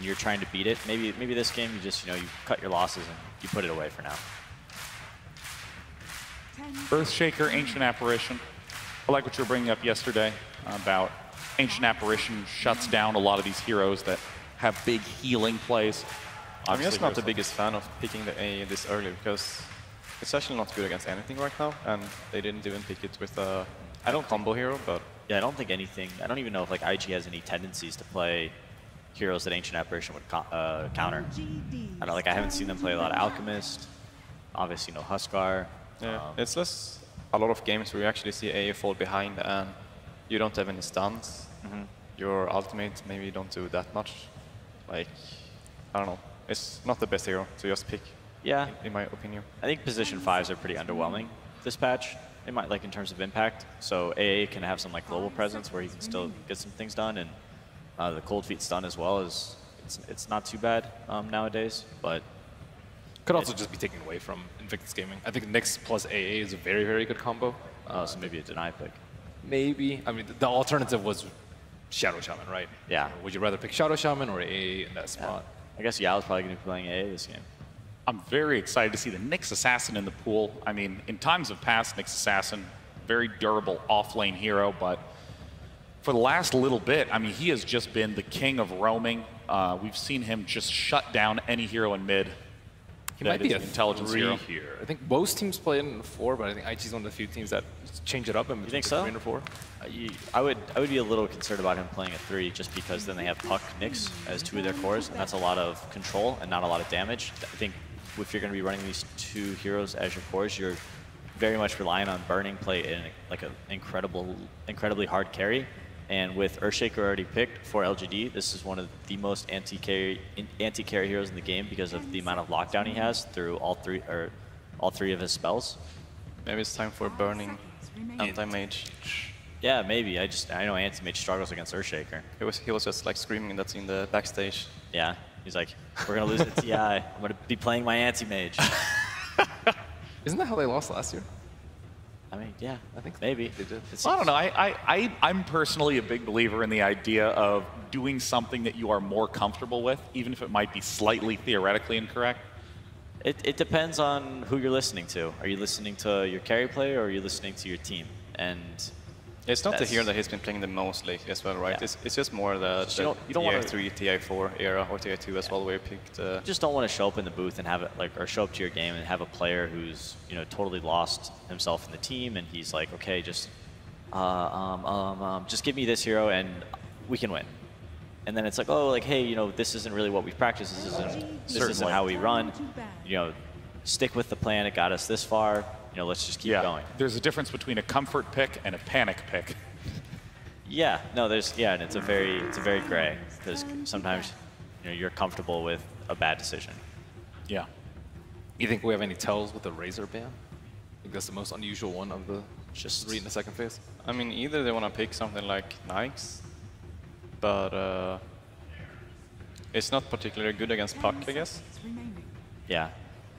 when you're trying to beat it. Maybe this game you just, you cut your losses and you put it away for now. Earthshaker, Ancient Apparition. I like what you were bringing up yesterday about Ancient Apparition shuts down a lot of these heroes that have big healing plays. I'm just not the biggest fan of picking the A this early because it's actually not good against anything right now, and they didn't even pick it with a combo hero. But yeah, I don't think anything. I don't even know if like IG has any tendencies to play heroes that Ancient Apparition would counter. I don't, like I haven't seen them play a lot of Alchemist. Obviously, no Huskar. Yeah, it's a lot of games where you actually see A fall behind and you don't have any stuns. Your ultimate maybe don't do that much. Like, I don't know. It's not the best hero to just pick. Yeah, in my opinion. I think position 5s are pretty underwhelming this patch. They might like in terms of impact. So AA can have some like global presence where he can still get some things done, and the cold feet stun as well is it's not too bad nowadays, but could also just be taken away from Invictus Gaming. I think Nyx plus AA is a very, very good combo. So maybe a deny pick. Maybe. I mean, the alternative was Shadow Shaman, right? Yeah. Would you rather pick Shadow Shaman or AA in that spot? I guess Yao's probably going to be playing AA this game. I'm very excited to see the Nyx Assassin in the pool. I mean, in times of past, Nyx Assassin, very durable off-lane hero, but for the last little bit, I mean, he has just been the king of roaming. We've seen him just shut down any hero in mid. He might be an intelligence hero here. I think most teams play it in 4, but I think IG's one of the few teams that change it up and you think so? 3 and 4. I would be a little concerned about him playing a 3 just because then they have Puck Nyx as 2 of their cores, and that's a lot of control and not a lot of damage. I think if you're going to be running these 2 heroes as your cores, you're very much relying on burning play in like an incredibly hard carry. And with Earthshaker already picked for LGD, this is one of the most anti-carry heroes in the game because of the amount of lockdown he has through all three of his spells. Maybe it's time for burning anti-mage. Yeah, maybe. I know anti-mage struggles against Earthshaker. He was just like screaming that in the backstage. Yeah, he's like, we're gonna lose the TI. I'm gonna be playing my anti-mage. Isn't that how they lost last year? I mean, yeah, I think maybe. They did. Well, I don't know. I'm personally a big believer in the idea of doing something that you are more comfortable with, even if it might be slightly theoretically incorrect. It depends on who you're listening to. Are you listening to your carry player or are you listening to your team? And it's not the hero that he's been playing the most lately as well, right? Yeah. It's just more the TI3, TI4 era or TI2 as well, where you picked. You just don't want to show up in the booth and have it or show up to your game and have a player who's totally lost himself in the team, and he's like, okay, just give me this hero and we can win. And then it's like, oh, like, hey, this isn't really what we've practiced. This isn't how we run. Stick with the plan. It got us this far. Let's just keep going. There's a difference between a comfort pick and a panic pick. Yeah, no, and it's a very gray, because sometimes you're comfortable with a bad decision. Yeah. You think we have any tells with the Razor ban? I think that's the most unusual one of the just read in the second phase. I mean, either they want to pick something like Nyx, but it's not particularly good against Puck, I guess. Yeah.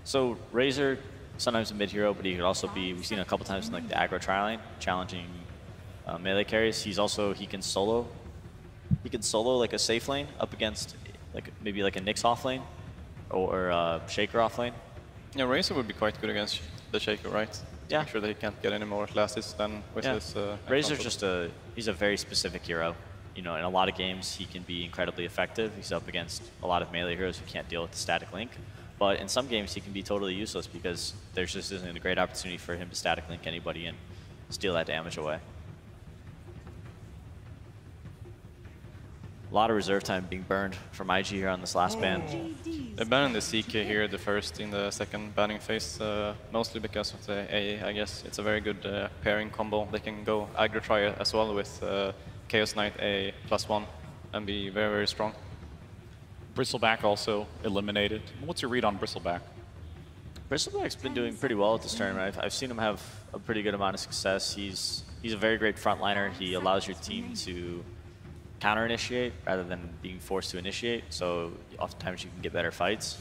So Razor, sometimes a mid hero, but he could also be, we've seen a couple times in like the aggro tri-lane, challenging melee carries. He can solo like a safe lane up against maybe like a Nyx off lane or Shaker off lane. Yeah, Razor would be quite good against the Shaker, right? Yeah. Make sure that he can't get any more classes than with his. Razor's just he's a very specific hero. In a lot of games he can be incredibly effective. He's up against a lot of melee heroes who can't deal with the static link. But in some games he can be totally useless because there just isn't a great opportunity for him to static link anybody and steal that damage away. A lot of reserve time being burned from IG here on this last ban. They're banning the CK here, the first in the second banning phase, mostly because of the AA, I guess. It's a very good pairing combo. They can go aggro try as well with Chaos Knight AA +1 and be very, very strong. Bristleback also eliminated. What's your read on Bristleback? Bristleback's been doing pretty well at this tournament. I've seen him have a pretty good amount of success. He's a very great frontliner. He allows your team to counter-initiate rather than being forced to initiate, so oftentimes you can get better fights.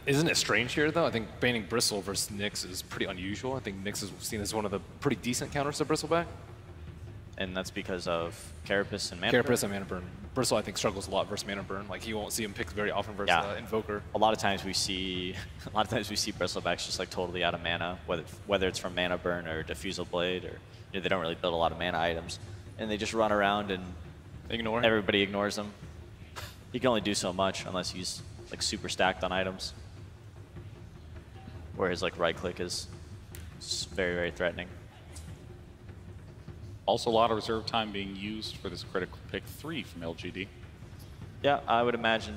Isn't it strange here, though? I think banning Bristle versus Nyx is pretty unusual. I think Nyx is seen as one of the pretty decent counters to Bristleback. And that's because of Carapace and Mana Carapace and Mana Burn. Bristle, I think, struggles a lot versus Mana Burn. Like, you won't see him picked very often versus Invoker. A lot of times we see Bristlebacks just like totally out of mana, whether it's from Mana Burn or Diffusal Blade, or they don't really build a lot of mana items, and they just run around and everybody ignores him. He can only do so much unless he's like super stacked on items, where his like right click is very, very threatening. Also, a lot of reserve time being used for this critical pick 3 from LGD. Yeah, I would imagine.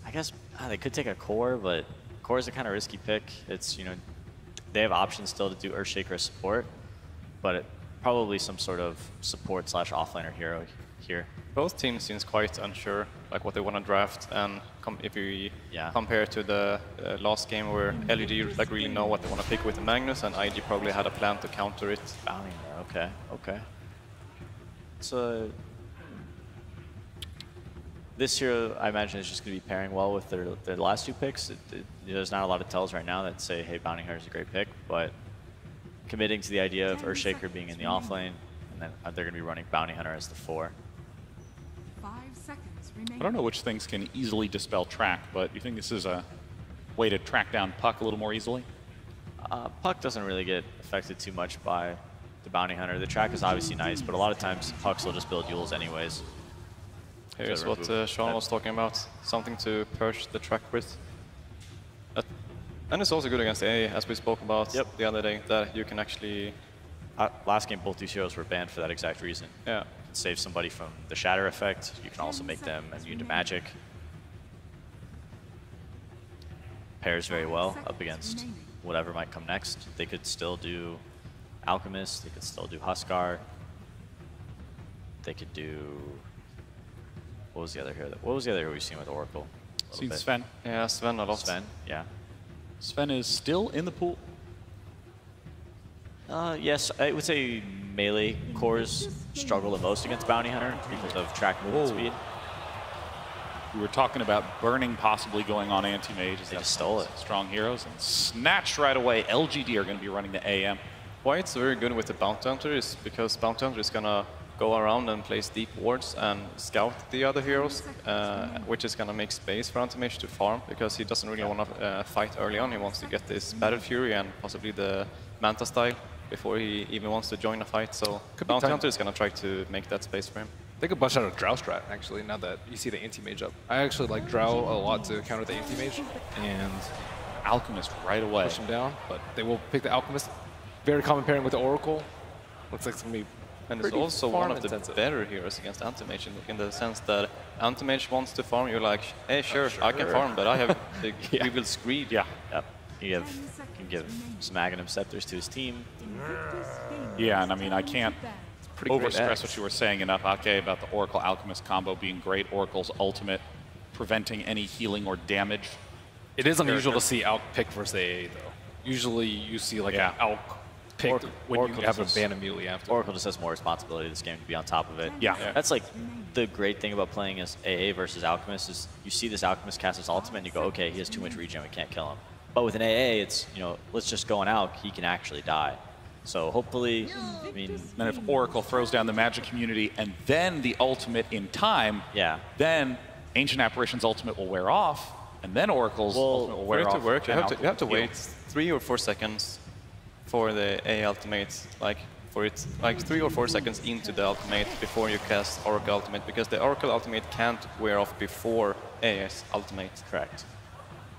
I guess they could take a core, but core is a kind of risky pick. It's, you know, they have options still to do Earthshaker as support, but probably some sort of support / offlaner hero here. Both teams seems quite unsure, like what they want to draft, and if we compare to the last game where LGD like really know what they want to pick with the Magnus, and IG probably had a plan to counter it. Okay. So this hero, I imagine, is just going to be pairing well with their last 2 picks. There's not a lot of tells right now that say, hey, Bounty Hunter is a great pick, but committing to the idea of Earthshaker being in the offlane, and then they're going to be running Bounty Hunter as the 4. 5 seconds remaining. I don't know which things can easily dispel track, but you think this is a way to track down Puck a little more easily? Puck doesn't really get affected too much by the Bounty Hunter. The track is obviously nice, but a lot of times Pucks will just build Yules anyways. Here's what Sean was talking about, something to purge the track with. And it's also good against AA, as we spoke about the other day, that you can actually... Last game, both these heroes were banned for that exact reason. Yeah. You can save somebody from the Shatter effect. You can also make them immune to magic. Pairs very well up against whatever might come next. They could still do Alchemist. They could still do Huskar. They could do... What was the other hero we've seen with Oracle? Seen Sven. Yeah, Sven a lot. Sven, yeah. Sven is still in the pool. Yes, I would say melee cores struggle the most against Bounty Hunter because of track movement speed. We were talking about burning possibly going on Anti-Mage. They just stole it. Strong heroes and snatched right away. LGD are going to be running the AM. Why it's very good with the Bounty Hunter is because Bounty Hunter is going to go around and place deep wards and scout the other heroes, which is going to make space for Anti-Mage to farm, because he doesn't really want to fight early on. He wants to get this Battle Fury and possibly the Manta style before he even wants to join a fight. So Bounty Hunter is going to try to make that space for him. They could bust out a Drow strat, actually, now that you see the Anti-Mage up. I actually like Drow a lot to counter the Anti-Mage, and Alchemist right away. Push him down, but they will pick the Alchemist. Very common pairing with the Oracle. Looks like it's going to be And it's also one of the better heroes against Anti-Mage in the sense that Anti-Mage wants to farm, you're like, hey, sure, I can farm, but I have the we will screed. Yeah. Yep. You can give some Aghanim Scepters to his team. Yeah, and I mean, I can't overstress what you were saying enough, Ake, about the Oracle Alchemist combo being great. Oracle's ultimate preventing any healing or damage. It is unusual to see Alch pick versus AA, though. Usually you see like an Alch picked when you have a ban immediately after. Oracle just has more responsibility this game to be on top of it. Yeah. That's like the great thing about playing as AA versus Alchemist is you see this Alchemist cast his ultimate and you go, okay, he has too much regen, we can't kill him. But with an AA, it's, you know, let's just go on Alch, he can actually die. So hopefully, I mean... Then if Oracle throws down the magic community and then the ultimate in time, then Ancient Apparition's ultimate will wear off, and then Oracle's ultimate will wear off. For it to work, you have to wait 3 or 4 seconds for the AA ultimate, like 3 or 4 seconds into the ultimate before you cast Oracle ultimate, because the Oracle ultimate can't wear off before AA's ultimate. Correct.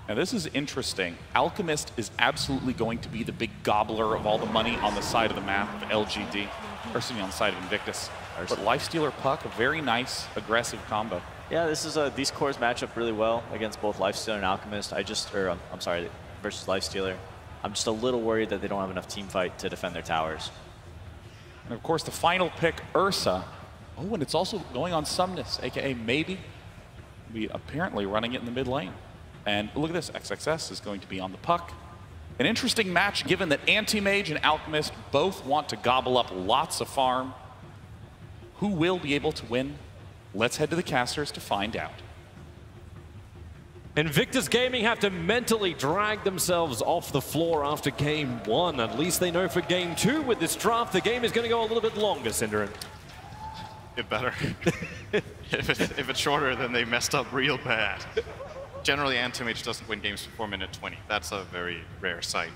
Now this is interesting. Alchemist is absolutely going to be the big gobbler of all the money on the side of the map of LGD, or excuse me, on the side of Invictus. But Lifestealer Puck, a very nice, aggressive combo. Yeah, this is these cores match up really well against both Lifestealer and Alchemist. I'm sorry, versus Lifestealer. I'm just a little worried that they don't have enough team fight to defend their towers. And of course, the final pick, Ursa. Oh, and it's also going on Sumnus, aka maybe. We apparently running it in the mid lane. And look at this, XXS is going to be on the Puck. An interesting match given that Anti-Mage and Alchemist both want to gobble up lots of farm. Who will be able to win? Let's head to the casters to find out. Invictus Gaming have to mentally drag themselves off the floor after game 1. At least they know for game 2 with this draft, the game is going to go a little bit longer, Synderen. it better. if it's shorter, then they messed up real bad. Generally, Anti-Mage doesn't win games before minute 20. That's a very rare sight.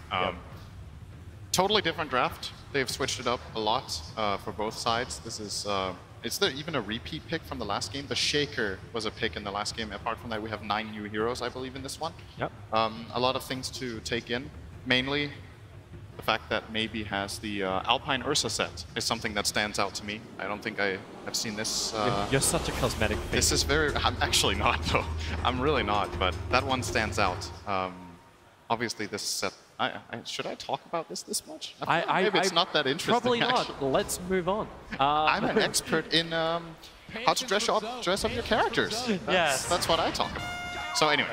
Totally different draft. They've switched it up a lot for both sides. This is, is there even a repeat pick from the last game? The Shaker was a pick in the last game. Apart from that, we have 9 new heroes, I believe, in this one. Yep. A lot of things to take in. Mainly, the fact that maybe has the Alpine Ursa set is something that stands out to me. I don't think I have seen this. You're such a cosmetic thing. This is very... I'm actually not, though. I'm really not, but that one stands out. Obviously, this set... should I talk about this much? Maybe it's not that interesting. Probably not. Actually. Let's move on. I'm an expert in how to dress up your characters. That's what I talk about. So anyway,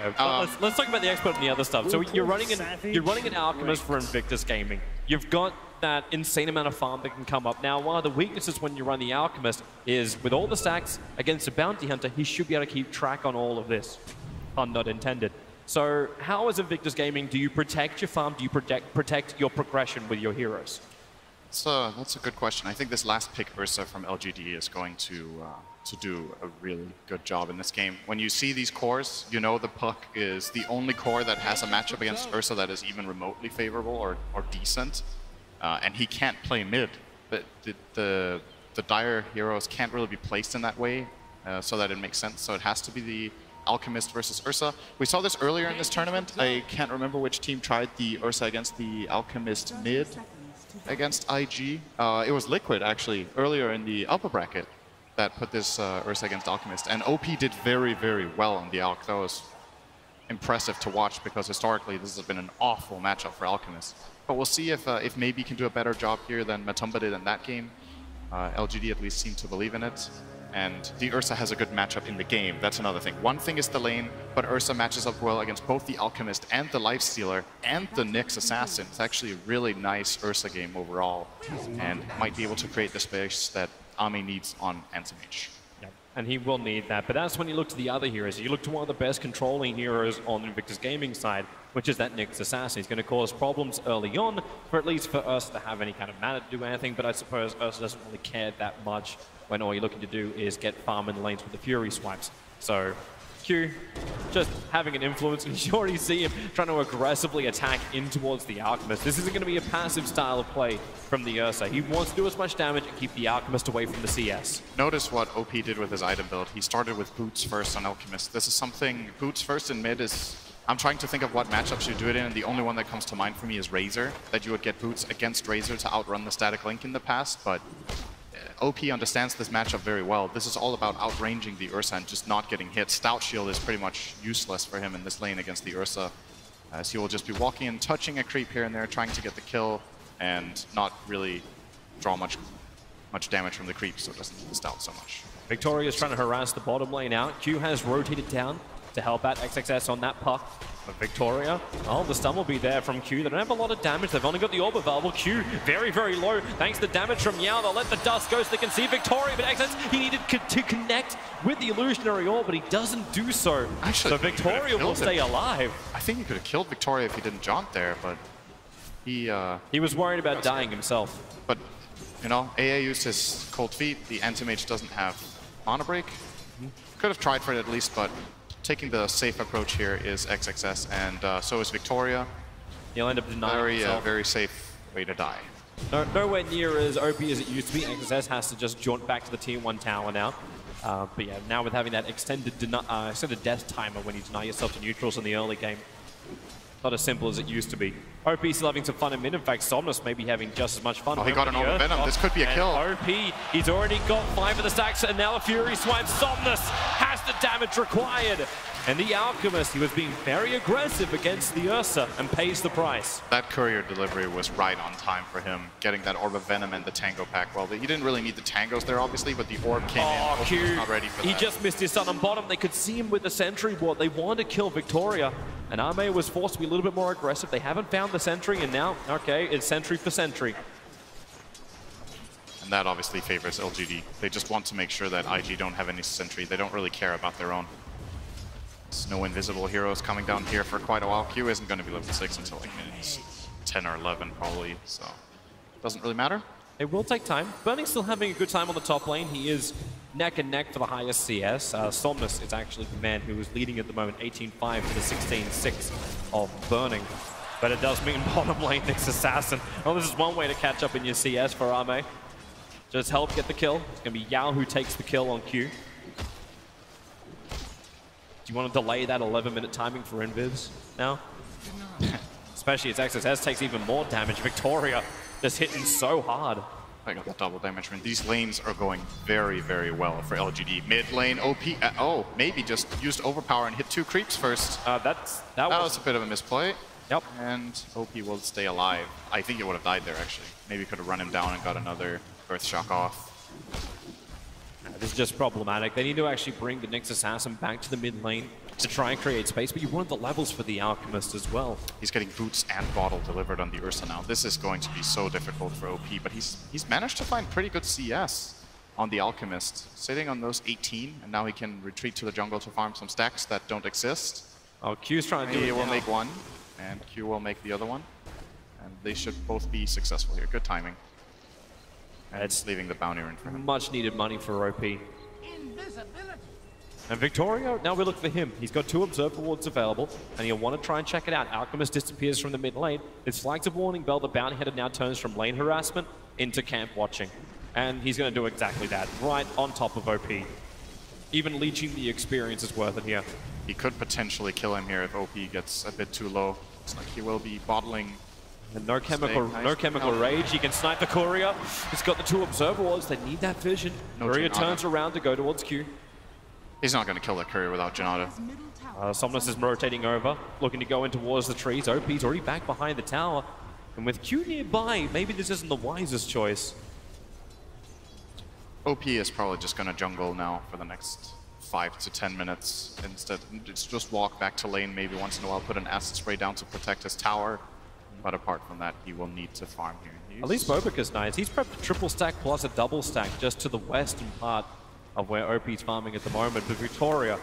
let's talk about the expert and the other stuff. So you're running an Alchemist for Invictus Gaming. You've got that insane amount of farm that can come up. Now, one of the weaknesses when you run the Alchemist is with all the stacks against a bounty hunter, he should be able to keep track on all of this. Pun not intended. So how, as Invictus Gaming, do you protect your farm? Do you protect your progression with your heroes? So that's a good question. I think this last pick, Ursa from LGD, is going to do a really good job in this game. When you see these cores, you know the Puck is the only core that has a matchup against Ursa that is even remotely favorable or decent. And he can't play mid. But the dire heroes can't really be placed in that way so that it makes sense. So it has to be the Alchemist versus Ursa. We saw this earlier in this tournament. I can't remember which team tried the Ursa against the Alchemist mid against IG. It was Liquid, actually, earlier in the upper bracket that put this Ursa against Alchemist. And OP did very, very well on the Alch. That was impressive to watch because historically this has been an awful matchup for Alchemist. But we'll see if maybe can do a better job here than Matumba did in that game. LGD at least seemed to believe in it. And the Ursa has a good matchup in the game. That's another thing. One thing is the lane, but Ursa matches up well against both the Alchemist and the Lifestealer and the Nyx Assassin. It's actually a really nice Ursa game overall and might be able to create the space that Ami needs on Anti-Mage. Yep. And he will need that, but that's when you look to the other heroes. You look to one of the best controlling heroes on the Invictus Gaming side, which is that Nyx Assassin. He's going to cause problems early on, for at least for Ursa to have any kind of mana to do anything, but I suppose Ursa doesn't really care that much when all you're looking to do is get farm in the lanes with the Fury swipes. So Q just having an influence, and you already see him trying to aggressively attack in towards the Alchemist. This isn't going to be a passive style of play from the Ursa. He wants to do as much damage and keep the Alchemist away from the CS. Notice what OP did with his item build. He started with Boots first on Alchemist. This is something, Boots first in mid is... I'm trying to think of what matchups you do it in, and the only one that comes to mind for me is Razor, that you would get Boots against Razor to outrun the static link in the past, but OP understands this matchup very well. This is all about outranging the Ursa and just not getting hit. Stout Shield is pretty much useless for him in this lane against the Ursa, as he will just be walking and touching a creep here and there, trying to get the kill, and not really draw much damage from the creep, so it doesn't need the Stout so much. Victoria is trying to harass the bottom lane out. Q has rotated down to help out XXS on that puck. But Victoria, oh, the stun will be there from Q. They don't have a lot of damage. They've only got the orb available. Q, very, very low. Thanks to the damage from Yao, they'll let the dust go so they can see Victoria. But XXS, he needed to connect with the illusionary orb, but he doesn't do so. Actually, so Victoria will stay alive. I think he could have killed Victoria if he didn't jaunt there, but he was worried about dying himself. But, you know, AA used his cold feet. The Anti-Mage doesn't have mana break. Could have tried for it at least, but taking the safe approach here is XXS, and so is Victoria. He'll end up denying himself. Very safe way to die. Nowhere near as OP as it used to be. XXS has to just jaunt back to the Tier 1 tower now. But yeah, now with having that extended death timer when you deny yourself to neutrals in the early game, not as simple as it used to be. OP still having some fun in mid. In fact, Somnus may be having just as much fun. Oh, he got an Orb of Venom. This could be a kill. OP, he's already got 5 of the stacks, and now a Fury swipe. Somnus has the damage required. And the Alchemist, he was being very aggressive against the Ursa and pays the price. That courier delivery was right on time for him, getting that Orb of Venom and the Tango pack. Well, he didn't really need the Tangos there, obviously, but the Orb came in. Q, was not ready for that. He just missed his stun on bottom. They could see him with the Sentry ward. They wanted to kill Victoria, and Ame was forced to be a little bit more aggressive. They haven't found the Sentry, and now, okay, it's Sentry for Sentry. And that obviously favors LGD. They just want to make sure that IG don't have any Sentry. They don't really care about their own. There's no invisible heroes coming down here for quite a while. Q isn't going to be level 6 until like minutes 10 or 11 probably, so doesn't really matter. It will take time. Burning's still having a good time on the top lane. He is neck and neck for the highest CS. Somnus is actually the man who is leading at the moment, 18-5 to the 16-6 of Burning. But it does mean bottom lane Nyx Assassin. Well, this is one way to catch up in your CS for Ame. Just help get the kill. It's going to be Yao who takes the kill on Q. Do you want to delay that 11-minute timing for Invictus now? Especially as XSS takes even more damage. Victoria just hitting so hard. I got the double damage. I mean, these lanes are going very, very well for LGD. Mid lane, OP. Oh, maybe just used overpower and hit 2 creeps first. That was a bit of a misplay. Yep. And OP will stay alive. I think it would have died there, actually. Maybe could have run him down and got another Earth Shock off. This is just problematic. They need to actually bring the Nyx Assassin back to the mid lane to try and create space, but you want the levels for the Alchemist as well. He's getting boots and bottle delivered on the Ursa now. This is going to be so difficult for OP, but he's managed to find pretty good CS on the Alchemist. Sitting on those 18, and now he can retreat to the jungle to farm some stacks that don't exist. Oh, Q's trying to do it. He will make one, and Q will make the other one. And they should both be successful here. Good timing. And it's leaving the bounty in for him. Much needed money for OP. And Victoria, now we look for him. He's got 2 Observer Wards available, and he'll want to try and check it out. Alchemist disappears from the mid lane. It's flags a warning bell. The bounty hunter now turns from lane harassment into camp watching. And he's going to do exactly that, right on top of OP. Even leeching the experience is worth it here. He could potentially kill him here if OP gets a bit too low. It's like he will be bottling. And no chemical rage. He can snipe the courier. He's got the 2 Observer Wards. They need that vision. Courier turns around to go towards Q. He's not going to kill that courier without Janata. Somnus is rotating over, looking to go in towards the trees. OP's already back behind the tower. And with Q nearby, maybe this isn't the wisest choice. OP is probably just going to jungle now for the next 5 to 10 minutes. Instead, just walk back to lane maybe once in a while, put an acid spray down to protect his tower. But apart from that, he will need to farm here. At least Bobica's nice. He's prepped a triple stack plus a double stack just to the western part of where OP's farming at the moment. But Victoria,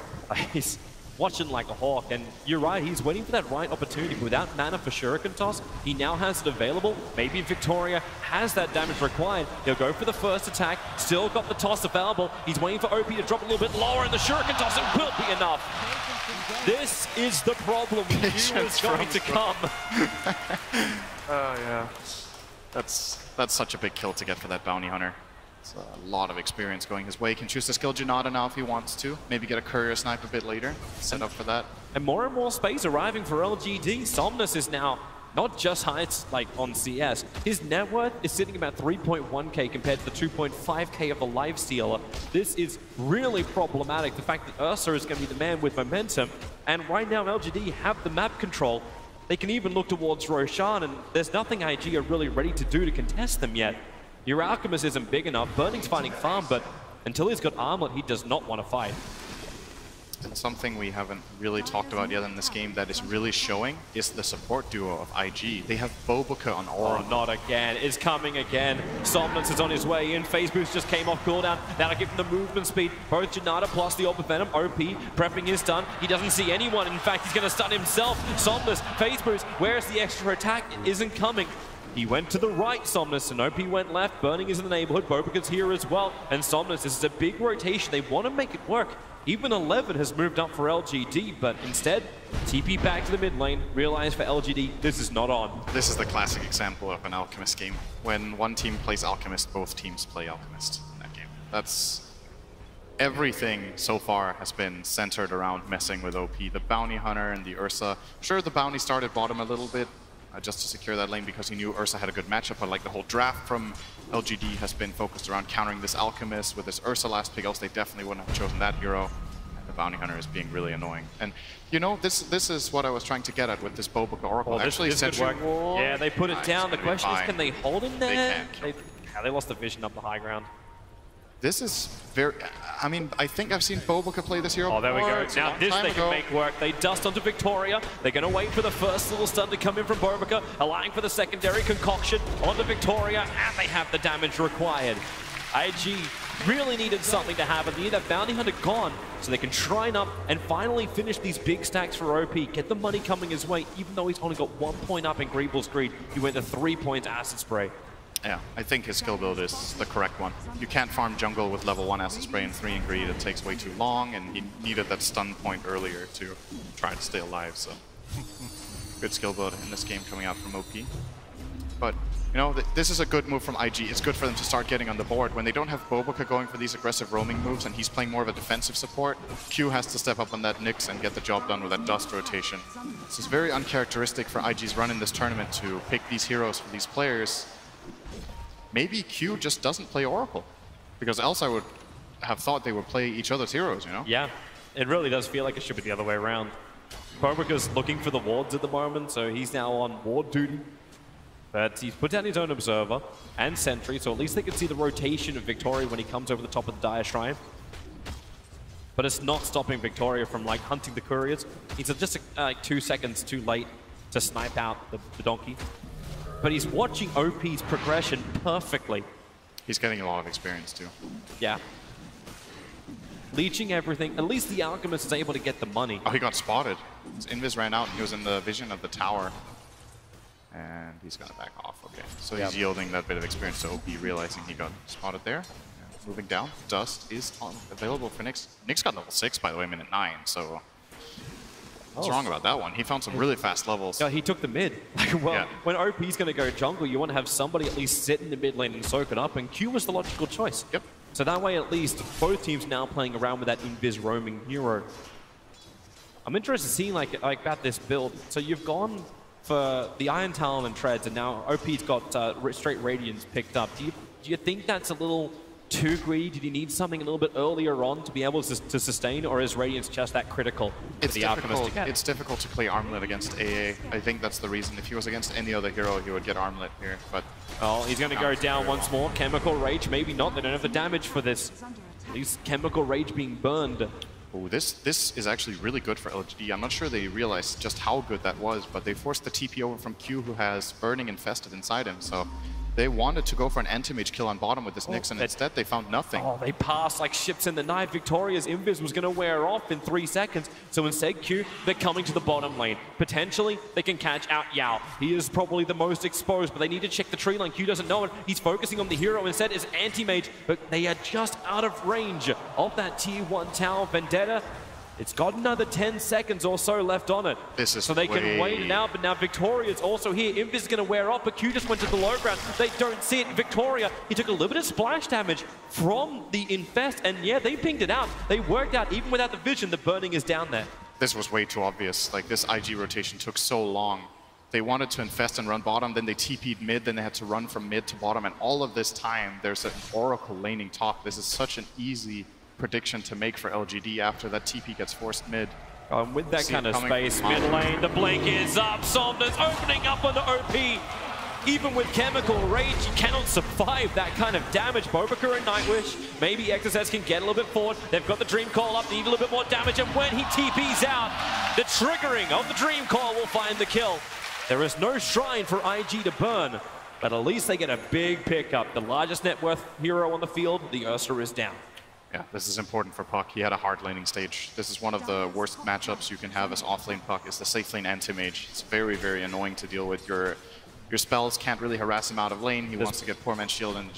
he's watching like a hawk. And you're right, he's waiting for that right opportunity. Without mana for Shuriken Toss, he now has it available. Maybe Victoria has that damage required. He'll go for the first attack. Still got the toss available. He's waiting for OP to drop a little bit lower, and the Shuriken Toss, it will be enough. This is the problem we knew was going to come. Oh, yeah. That's such a big kill to get for that bounty hunter. It's a lot of experience going his way. He can choose to skill Janata now if he wants to. Maybe get a courier snipe a bit later. Set up for that. And more space arriving for LGD. Somnus is now not just heights like on CS. His net worth is sitting about 3.1k compared to the 2.5k of the Lifestealer. This is really problematic. The fact that Ursa is going to be the man with momentum. And right now LGD have the map control. They can even look towards Roshan, and there's nothing IG are really ready to do to contest them yet. Your Alchemist isn't big enough. Burning's fighting farm, but until he's got Armlet, he does not want to fight. And something we haven't really talked about yet in this game that is really showing is the support duo of IG. They have Bobuka on Aura. Oh, not again. It's coming again. Somnus is on his way in. Phase Boost just came off cooldown. That'll give him the movement speed. Both Janata plus the Orb of Venom. OP prepping his stun. He doesn't see anyone. In fact, he's going to stun himself. Somnus, Phase Boost. Where's the extra attack? It isn't coming. He went to the right, Somnus, and OP went left. Burning is in the neighborhood. Bobuka's here as well. And Somnus, this is a big rotation. They want to make it work. Even 11 has moved up for LGD, but instead, TP back to the mid lane, realize for LGD, this is not on. This is the classic example of an Alchemist game. When one team plays Alchemist, both teams play Alchemist in that game. That's everything so far has been centered around messing with OP. The Bounty Hunter and the Ursa. Sure, the Bounty started bottom a little bit, just to secure that lane because he knew Ursa had a good matchup, but like the whole draft from LGD has been focused around countering this Alchemist with this Ursa last pick, else they definitely wouldn't have chosen that hero. And the Bounty Hunter is being really annoying. And you know, this is what I was trying to get at with this Bobuka Oracle. Oh, actually, this could work. Yeah, they put it down. The question is, can they hold him there? They lost the vision up the high ground. This is very... I mean, I think I've seen Bobuka play this hero. Oh, there we go. It's now this they can make work. They dust onto Victoria. They're going to wait for the first little stun to come in from Bobuka, allowing for the secondary concoction onto Victoria, and they have the damage required. IG really needed something to happen. They need that Bounty Hunter gone so they can shrine up and finally finish these big stacks for OP. Get the money coming his way, even though he's only got 1 point up in Greeble's Greed. He went to 3 points Acid Spray. Yeah, I think his skill build is the correct one. You can't farm jungle with level 1 acid spray and 3 in greed. It takes way too long, and he needed that stun point earlier to try to stay alive, so good skill build in this game coming out from OP. But, you know, this is a good move from IG. It's good for them to start getting on the board. When they don't have Boboka going for these aggressive roaming moves and he's playing more of a defensive support, Q has to step up on that Nyx and get the job done with that dust rotation. This is very uncharacteristic for IG's run in this tournament to pick these heroes for these players. Maybe Q just doesn't play Oracle, because else I would have thought they would play each other's heroes, you know? Yeah, it really does feel like it should be the other way around. Boboka's looking for the wards at the moment, so he's now on ward duty. But he's put down his own Observer and Sentry, so at least they can see the rotation of Victoria when he comes over the top of the Dire Shrine. But it's not stopping Victoria from like hunting the couriers. He's just like 2 seconds too late to snipe out the donkey. But he's watching OP's progression perfectly. He's getting a lot of experience too. Yeah. Leeching everything. At least the Alchemist is able to get the money. Oh, he got spotted. His Invis ran out and he was in the vision of the tower. And he's gonna back off, okay. So he's yielding that bit of experience to OP, realizing he got spotted there. And moving down, Dust is available for Nyx. Nyx got level 6, by the way, minute 9, so... What's wrong about that one? He found some really fast levels. Yeah, he took the mid. When OP's going to go jungle, you want to have somebody at least sit in the mid lane and soak it up, and Q was the logical choice. Yep. So that way, at least, both teams now playing around with that invis roaming hero. I'm interested in seeing like about this build. So you've gone for the Iron Talon and Treads, and now OP's got straight Radiance picked up. Do you think that's a little too greedy? Did he need something a little bit earlier on to be able to sustain, or is Radiance just that critical for the Alchemist to get? It's difficult to play Armlet against AA. I think that's the reason. If he was against any other hero, he would get Armlet here, but... Oh, he's going to go down once more. Chemical Rage, maybe not. They don't have the damage for this. At least Chemical Rage being burned. Oh, this is actually really good for LGD. I'm not sure they realized just how good that was, but they forced the TP over from Q, who has Burning infested inside him, so... They wanted to go for an anti-mage kill on bottom with this Nyx, and instead they found nothing. Oh, they passed like ships in the night. Victoria's Invis was going to wear off in 3 seconds. So instead, Q, they're coming to the bottom lane. Potentially, they can catch out Yao. He is probably the most exposed, but they need to check the tree line. Q doesn't know it. He's focusing on the hero instead is anti-mage, but they are just out of range of that tier 1 tower. Vendetta, it's got another 10 seconds or so left on it. This is so they can wait it out, but now Victoria's also here. Invis is going to wear off, but Q just went to the low ground. They don't see it. Victoria, he took a little bit of splash damage from the infest, and yeah, they pinged it out. They worked out, even without the vision, the burning is down there. This was way too obvious. Like, this IG rotation took so long. They wanted to infest and run bottom, then they TP'd mid, then they had to run from mid to bottom, and all of this time, there's an Oracle laning top. This is such an easy prediction to make for LGD after that TP gets forced mid. With that kind of space, mid lane, the blink is up, Somna's opening up on the OP. Even with Chemical Rage, you cannot survive that kind of damage. Boboka and Nightwish, maybe XSS can get a little bit forward. They've got the Dream Call up, need a little bit more damage, and when he TP's out, the triggering of the Dream Call will find the kill. There is no shrine for IG to burn, but at least they get a big pickup. The largest net worth hero on the field, the Ursa is down. Yeah, this is important for Puck. He had a hard laning stage. This is one of the worst matchups you can have as off-lane Puck, is the safe lane anti-mage. It's very, very annoying to deal with. Your spells can't really harass him out of lane. He wants to get Poor Man's Shield, and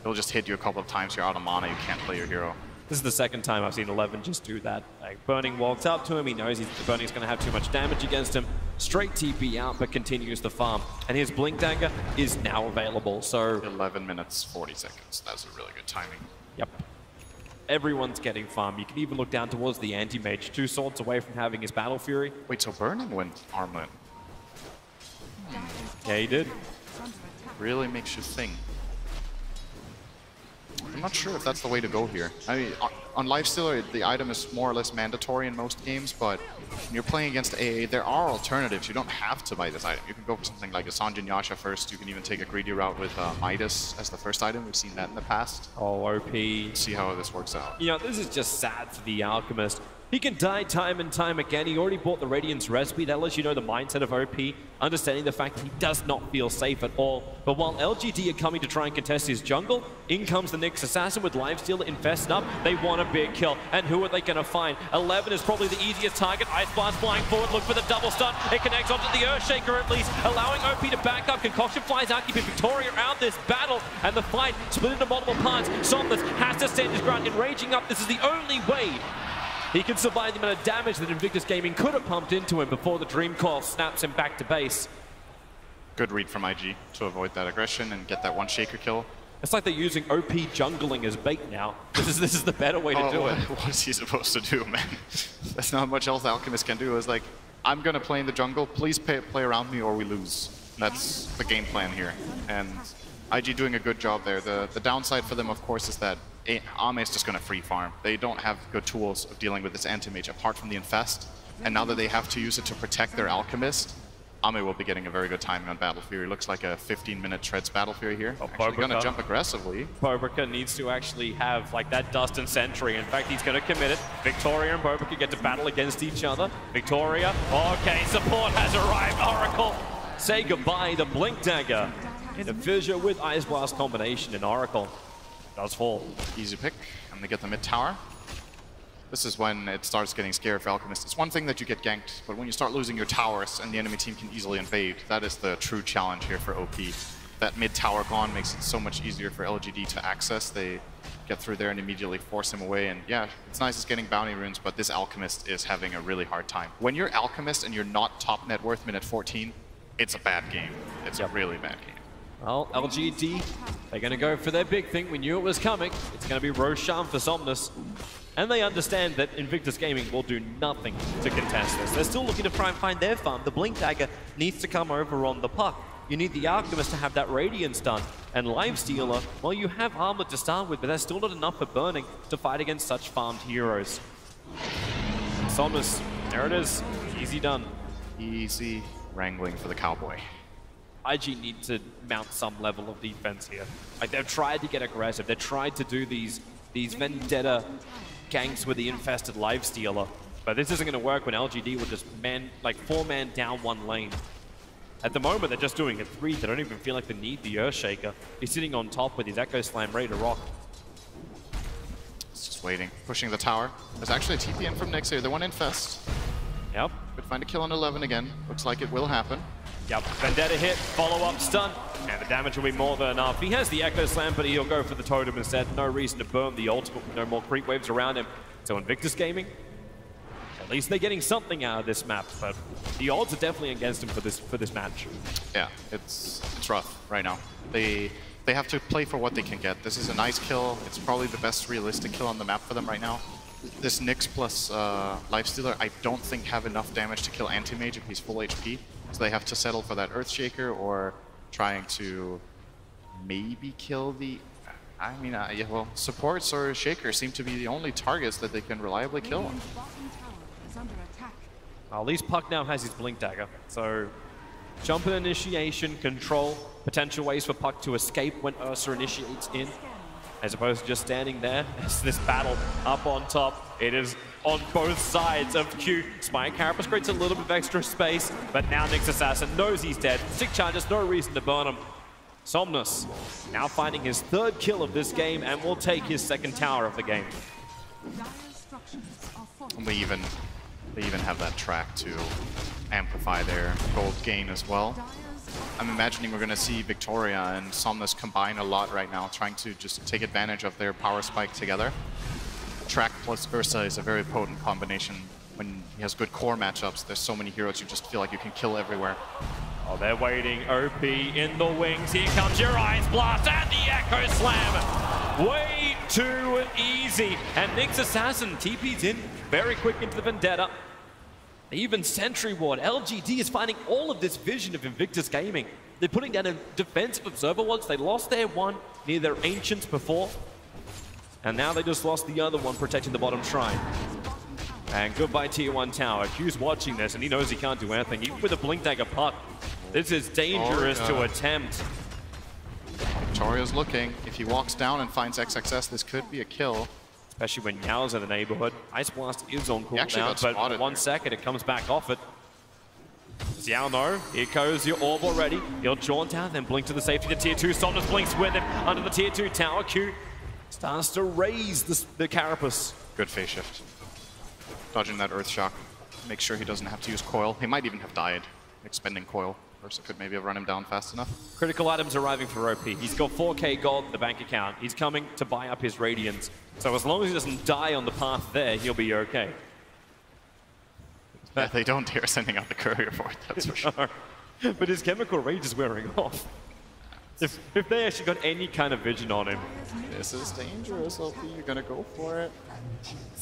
he'll just hit you a couple of times. You're out of mana, you can't play your hero. This is the second time I've seen 11 just do that. Like, Burning walks up to him, he knows Burning's going to have too much damage against him. Straight TP out, but continues the farm. And his Blink Dagger is now available, so... 11 minutes, 40 seconds. That's a really good timing. Yep. Everyone's getting farm. You can even look down towards the anti-mage, 2 swords away from having his Battle Fury. Wait, so Burning went Armlet? Yeah, he did. Really makes you think. I'm not sure if that's the way to go here. I mean, on Lifestealer, the item is more or less mandatory in most games, but when you're playing against AA, there are alternatives. You don't have to buy this item. You can go for something like a Sanjin Yasha first. You can even take a greedy route with Midas as the first item. We've seen that in the past. Oh, OP. See how this works out. You know, this is just sad for the Alchemist. He can die time and time again. He already bought the Radiant's recipe. That lets you know the mindset of OP, understanding the fact that he does not feel safe at all. But while LGD are coming to try and contest his jungle, in comes the Nyx Assassin with Livestealer infested up. They want a big kill. And who are they going to find? 11 is probably the easiest target. Ice Blast flying forward. Look for the double stun. It connects onto the Earthshaker at least, allowing OP to back up. Concoction flies out, keeping Victoria out this battle. And the fight split into multiple parts. Somnus has to stand his ground. Enraging up, this is the only way he can survive the amount of damage that Invictus Gaming could have pumped into him before the Dream Coil snaps him back to base. Good read from IG to avoid that aggression and get that one shaker kill. It's like they're using OP jungling as bait now. This is the better way to do it. What is he supposed to do, man? That's not much else Alchemist can do. It's like, I'm going to play in the jungle. Please play around me or we lose. That's the game plan here. And IG doing a good job there. The downside for them, of course, is that Ame is just going to free farm. They don't have good tools of dealing with this anti-mage apart from the Infest. And now that they have to use it to protect their Alchemist, Ame will be getting a very good timing on Battle Fury. Looks like a 15-minute Treads Battle Fury here. Actually going to jump aggressively. Bobrika needs to actually have like that Dust and Sentry. In fact, he's going to commit it. Victoria and Bobrika get to battle against each other. Victoria, okay, support has arrived. Oracle, say goodbye. The Blink Dagger in a fissure with Ice Blast combination in Oracle does fall. Easy pick, and they get the mid tower. This is when it starts getting scary for Alchemist. It's one thing that you get ganked, but when you start losing your towers and the enemy team can easily invade, that is the true challenge here for OP. That mid tower gone makes it so much easier for LGD to access. They get through there and immediately force him away. And yeah, it's nice it's getting bounty runes, but this Alchemist is having a really hard time. When you're Alchemist and you're not top net worth minute 14, it's a bad game. It's a really bad game. Well, LGD, they're going to go for their big thing. We knew it was coming. It's going to be Roshan for Somnus. And they understand that Invictus Gaming will do nothing to contest this. They're still looking to try and find their farm. The Blink Dagger needs to come over on the puck. You need the Alchemist to have that Radiance done. And Livestealer, well, you have armor to start with, but that's still not enough for Burning to fight against such farmed heroes. Somnus, there it is. Easy done. Easy wrangling for the Cowboy. IG need to mount some level of defense here. Like, they've tried to get aggressive. They've tried to do these vendetta ganks with the infested Livestealer. But this isn't going to work when LGD will just four-man down one lane. At the moment, they're just doing a 3. They don't even feel like they need the Earthshaker. He's sitting on top with his Echo Slam ready to rock. It's just waiting. Pushing the tower. There's actually a TP in from Nyx here. They want infest. Yep. Could find a kill on 11 again. Looks like it will happen. Yep, Vendetta hit, follow-up stun, and the damage will be more than enough. He has the Echo Slam, but he'll go for the Totem instead. No reason to burn the ultimate, no more creep waves around him. So Invictus Gaming, at least they're getting something out of this map, but the odds are definitely against him for this match. Yeah, it's rough right now. They have to play for what they can get. This is a nice kill. It's probably the best realistic kill on the map for them right now. This Nyx plus Livestealer, I don't think have enough damage to kill Anti-Mage if he's full HP. So they have to settle for that Earthshaker or trying to maybe kill the... I mean, yeah, well, supports or Shaker seem to be the only targets that they can reliably kill. At least Puck now has his Blink Dagger, so jump and initiation, control, potential ways for Puck to escape when Ursa initiates in, as opposed to just standing there. As this battle up on top, it is on both sides of Q. Spike Carapace creates a little bit of extra space, but now Nyx Assassin knows he's dead. 6 charges, no reason to burn him. Somnus now finding his 3rd kill of this game and will take his 2nd tower of the game. And they even have that track to amplify their gold gain as well. I'm imagining we're going to see Victoria and Somnus combine a lot right now, trying to just take advantage of their power spike together. Track plus Ursa is a very potent combination. When he has good core matchups, there's so many heroes you just feel like you can kill everywhere. Oh, they're waiting. OP in the wings. Here comes your Ice Blast and the Echo Slam. Way too easy. And Nyx Assassin TP's in very quick into the Vendetta. Even Sentry Ward. LGD is finding all of this vision of Invictus Gaming. They're putting down a defensive observer watch. They lost their one near their Ancients before. And now they just lost the other one protecting the bottom shrine. And goodbye Tier 1 tower. Q's watching this and he knows he can't do anything. Even with a Blink Dagger Puck, this is dangerous to attempt. Victoria's looking. If he walks down and finds XXS, this could be a kill. especially when Yao's in the neighborhood. Ice Blast is on cooldown, but for 1 second it comes back off it. Does Yao know? Here goes your orb already. He'll jaunt out, then blink to the safety to tier 2. Somnus blinks with him under the tier 2 tower. Q starts to raise the carapace. Good phase shift. Dodging that Earth Shock. Make sure he doesn't have to use coil. He might even have died expending coil. Ursa could maybe have run him down fast enough. Critical items arriving for OP. He's got 4k gold in the bank account. He's coming to buy up his Radiance. So as long as he doesn't die on the path there, he'll be okay. Yeah, they don't dare sending out the courier for it, that's for sure. But his chemical rage is wearing off. If they actually got any kind of vision on him. This is dangerous, OP. You're gonna go for it.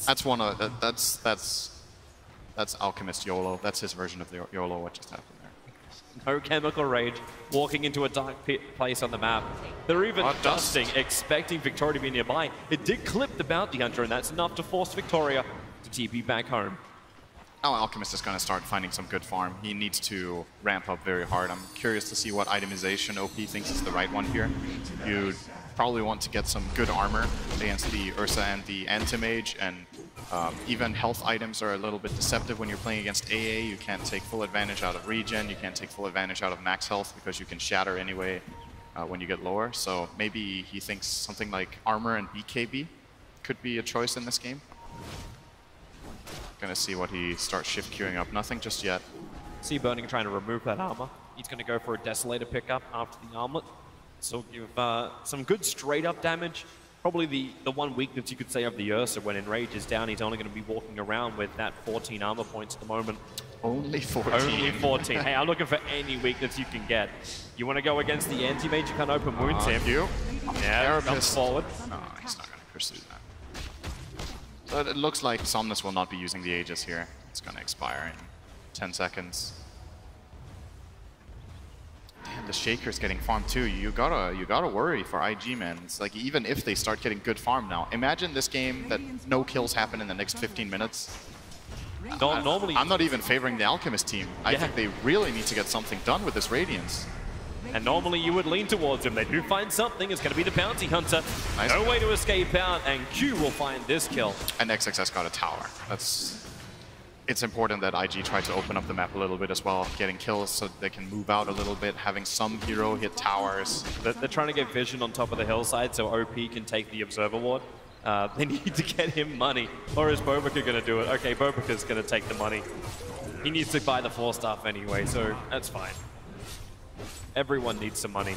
That's one of that's Alchemist YOLO. That's his version of the YOLO. What just happened there? No chemical rage, walking into a dark place on the map. They're even dusting, expecting Victoria to be nearby. It did clip the Bounty Hunter, and that's enough to force Victoria to TP back home. Now Alchemist is going to start finding some good farm. He needs to ramp up very hard. I'm curious to see what itemization OP thinks is the right one here. You'd probably want to get some good armor against the Ursa and the Anti-Mage, and even health items are a little bit deceptive when you're playing against AA. You can't take full advantage out of regen, you can't take full advantage out of max health because you can shatter anyway when you get lower. So maybe he thinks something like armor and BKB could be a choice in this game. Gonna see what he starts shift queuing up. Nothing just yet. See Burning trying to remove that armor. He's gonna go for a Desolator pickup after the armlet. So give some good straight up damage. Probably the one weakness you could say of the Ursa when Enrage is down, he's only going to be walking around with that 14 armor points at the moment. Only 14? Only 14. Hey, I'm looking for any weakness you can get. You want to go against the Anti-Mage, you can't open wounds him. Yeah, comes forward. No, he's not going to pursue that. So it looks like Somnus will not be using the Aegis here. It's going to expire in 10 seconds. Damn, the Shaker's getting farmed too. You gotta worry for IG, man. It's like even if they start getting good farm now, imagine this game that no kills happen in the next 15 minutes. Normally, I'm not even favoring the Alchemist team. I think they really need to get something done with this Radiance. And normally you would lean towards them. They do find something. It's going to be the Bounty Hunter. Nice. No way to escape out, and Q will find this kill. And XXS got a tower. It's important that IG try to open up the map a little bit as well, getting kills so they can move out a little bit, having some hero hit towers. They're trying to get vision on top of the hillside so OP can take the Observer Ward. They need to get him money. Or is Bobika going to do it? Okay, Bobika's going to take the money. He needs to buy the 4-staff anyway, so that's fine. Everyone needs some money.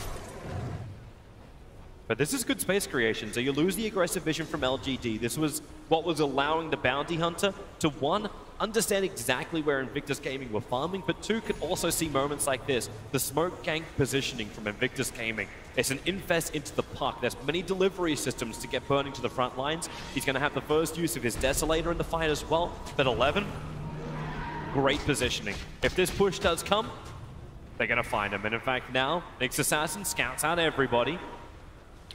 But this is good space creation, so you lose the aggressive vision from LGD. This was what was allowing the Bounty Hunter to, one, understand exactly where Invictus Gaming were farming, but two, could also see moments like this. The smoke gank positioning from Invictus Gaming. It's an infest into the puck. There's many delivery systems to get Burning to the front lines. He's going to have the first use of his Desolator in the fight as well. But 11, great positioning. If this push does come, they're going to find him. And in fact now, Nyx Assassin scouts out everybody.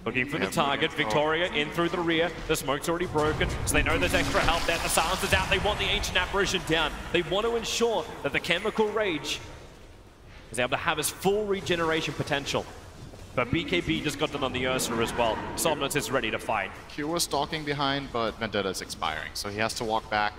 Looking for the target. Victoria in through the rear. The smoke's already broken, so they know there's extra help there. The silence is out. They want the Ancient Apparition down. They want to ensure that the Chemical Rage is able to have his full regeneration potential. But BKB just got done on the Ursa as well. Somnus is ready to fight. Q was stalking behind, but Vendetta is expiring, so he has to walk back.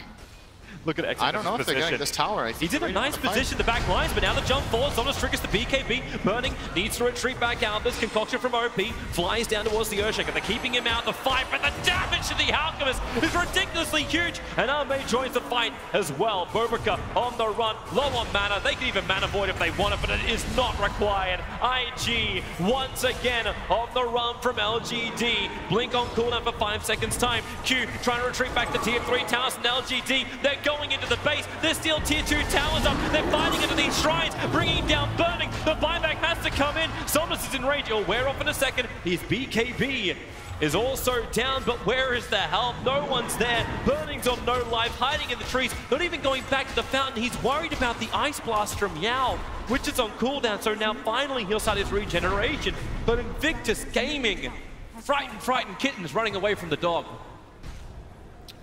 Look at I don't know if they're getting this tower. He did a nice position the back lines, but now the jump forward. Somnus triggers the BKB. Burning needs to retreat back out. This concoction from OP flies down towards the Earthshaker. They're keeping him out of the fight, but the damage to the Alchemist is ridiculously huge. And Armade joins the fight as well. Bobika on the run, low on mana. They can even mana void if they want it, but it is not required. IG once again on the run from LGD. Blink on cooldown for 5 seconds time. Q trying to retreat back to tier 3 towers and LGD. They're going into the base. They're still tier 2 towers up. They're fighting into these shrines, bringing down Burning. The buyback has to come in. Somnus is in rage. He'll wear off in a second. His BKB is also down, but where is the help? No one's there. Burning's on no life, hiding in the trees, not even going back to the fountain. He's worried about the Ice Blast from Yao, which is on cooldown, so now finally he'll start his regeneration. But Invictus Gaming, frightened kittens running away from the dog.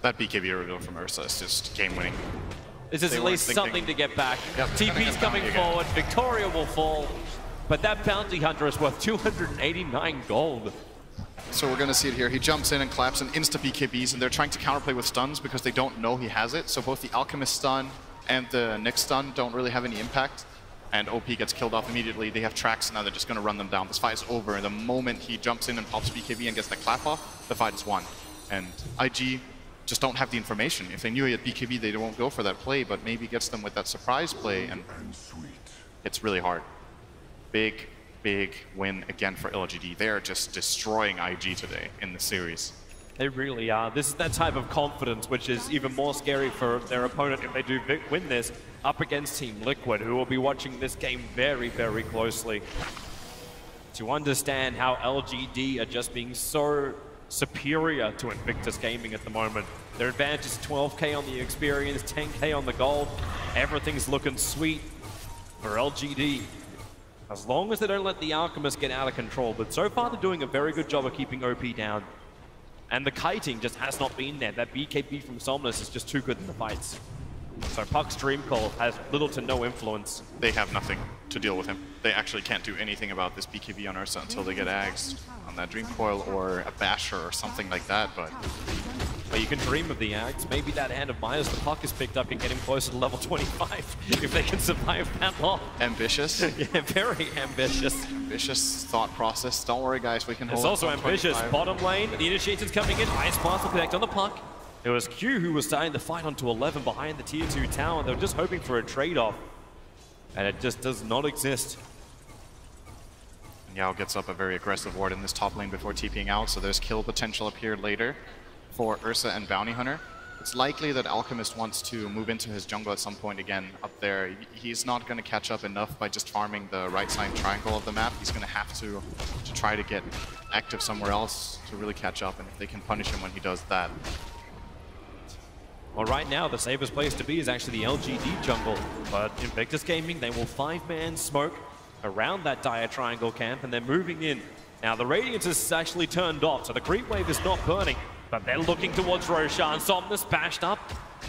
That BKB reveal from Ursa is just game-winning. This is at least something to get back. TP's coming forward, Victoria will fall, but that Bounty Hunter is worth 289 gold. So we're going to see it here. He jumps in and claps and insta BKBs, and they're trying to counterplay with stuns because they don't know he has it. So both the Alchemist stun and the Nyx stun don't really have any impact. And OP gets killed off immediately. They have tracks, and now they're just going to run them down. This fight is over, and the moment he jumps in and pops BKB and gets the clap off, the fight is won. And IG just don't have the information. If they knew he had BKB, they won't go for that play, but maybe gets them with that surprise play, and it's really hard. Big, big win again for LGD. They are just destroying IG today in the series. They really are. This is that type of confidence which is even more scary for their opponent if they do win this up against Team Liquid, who will be watching this game very, very closely to understand how LGD are just being so superior to Invictus Gaming at the moment. Their advantage is 12k on the experience, 10k on the gold. Everything's looking sweet for LGD. As long as they don't let the Alchemist get out of control. But so far they're doing a very good job of keeping OP down. And the kiting just has not been there. That BKB from Somnus is just too good in the fights. So Puck's Dream Call has little to no influence. They have nothing to deal with him. They actually can't do anything about this BKB on Ursa until they get Ags on that Dream Coil or a Basher or something like that, but you can dream of the Ags. Maybe that Hand of Myers the Puck is picked up and get him closer to level 25 if they can survive that long. Ambitious. Yeah, very ambitious. Ambitious thought process. Don't worry, guys, we can hold It's also ambitious. 25. Bottom lane, the initiation's coming in. Ice Blast will connect on the Puck. It was Q who was starting the fight onto 11 behind the tier 2 tower. They were just hoping for a trade-off, and it just does not exist. And Yao gets up a very aggressive ward in this top lane before TPing out, so there's kill potential up here later for Ursa and Bounty Hunter. It's likely that Alchemist wants to move into his jungle at some point again up there. He's not going to catch up enough by just farming the right side triangle of the map. He's going to have to try to get active somewhere else to really catch up, and if they can punish him when he does that. Well, right now, the safest place to be is actually the LGD jungle. But Invictus Gaming, they will 5-man smoke around that dire triangle camp, and they're moving in. Now, the Radiance is actually turned off, so the creep wave is not burning. But they're looking towards Roshan. Somnus bashed up.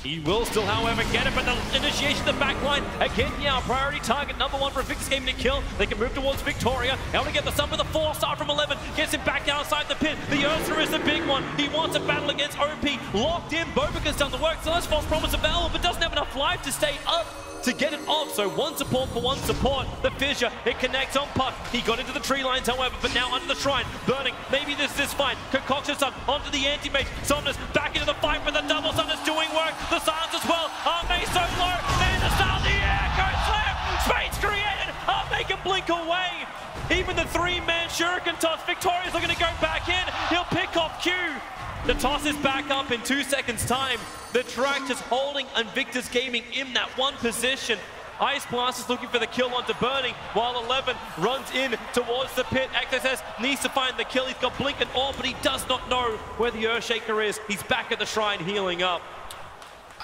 He will still, however, get it, but the initiation of the backline. Again, yeah, priority target number 1 for Invictus Gaming to kill. They can move towards Victoria. Able to get the sum with a 4-star from 11. Gets him back outside the pit. The Ursa is the big one. He wants a battle against OP. Locked in. Bobica's done the work. So that's false promise available, but doesn't have enough life to stay up to get it off. So one support for one support. The fissure, it connects on Puck. He got into the tree lines, however, but now under the shrine. Burning. Maybe this is fine. Concoction Sun onto the anti-mage. Somnus back into the fight for the double. Somnus doing work. The silence as well. Arme so low. And the start of the air. Code slam. Space created. Arme can blink away. Even the 3-man shuriken toss. Victoria's looking to go back in. He'll pick off Q. The toss is back up in 2 seconds time. The track just holding Invictus Gaming in that one position. Ice Blast is looking for the kill onto Burning, while 11 runs in towards the pit. XSS needs to find the kill. He's got Blink and Orb, but he does not know where the Earthshaker is. He's back at the shrine healing up.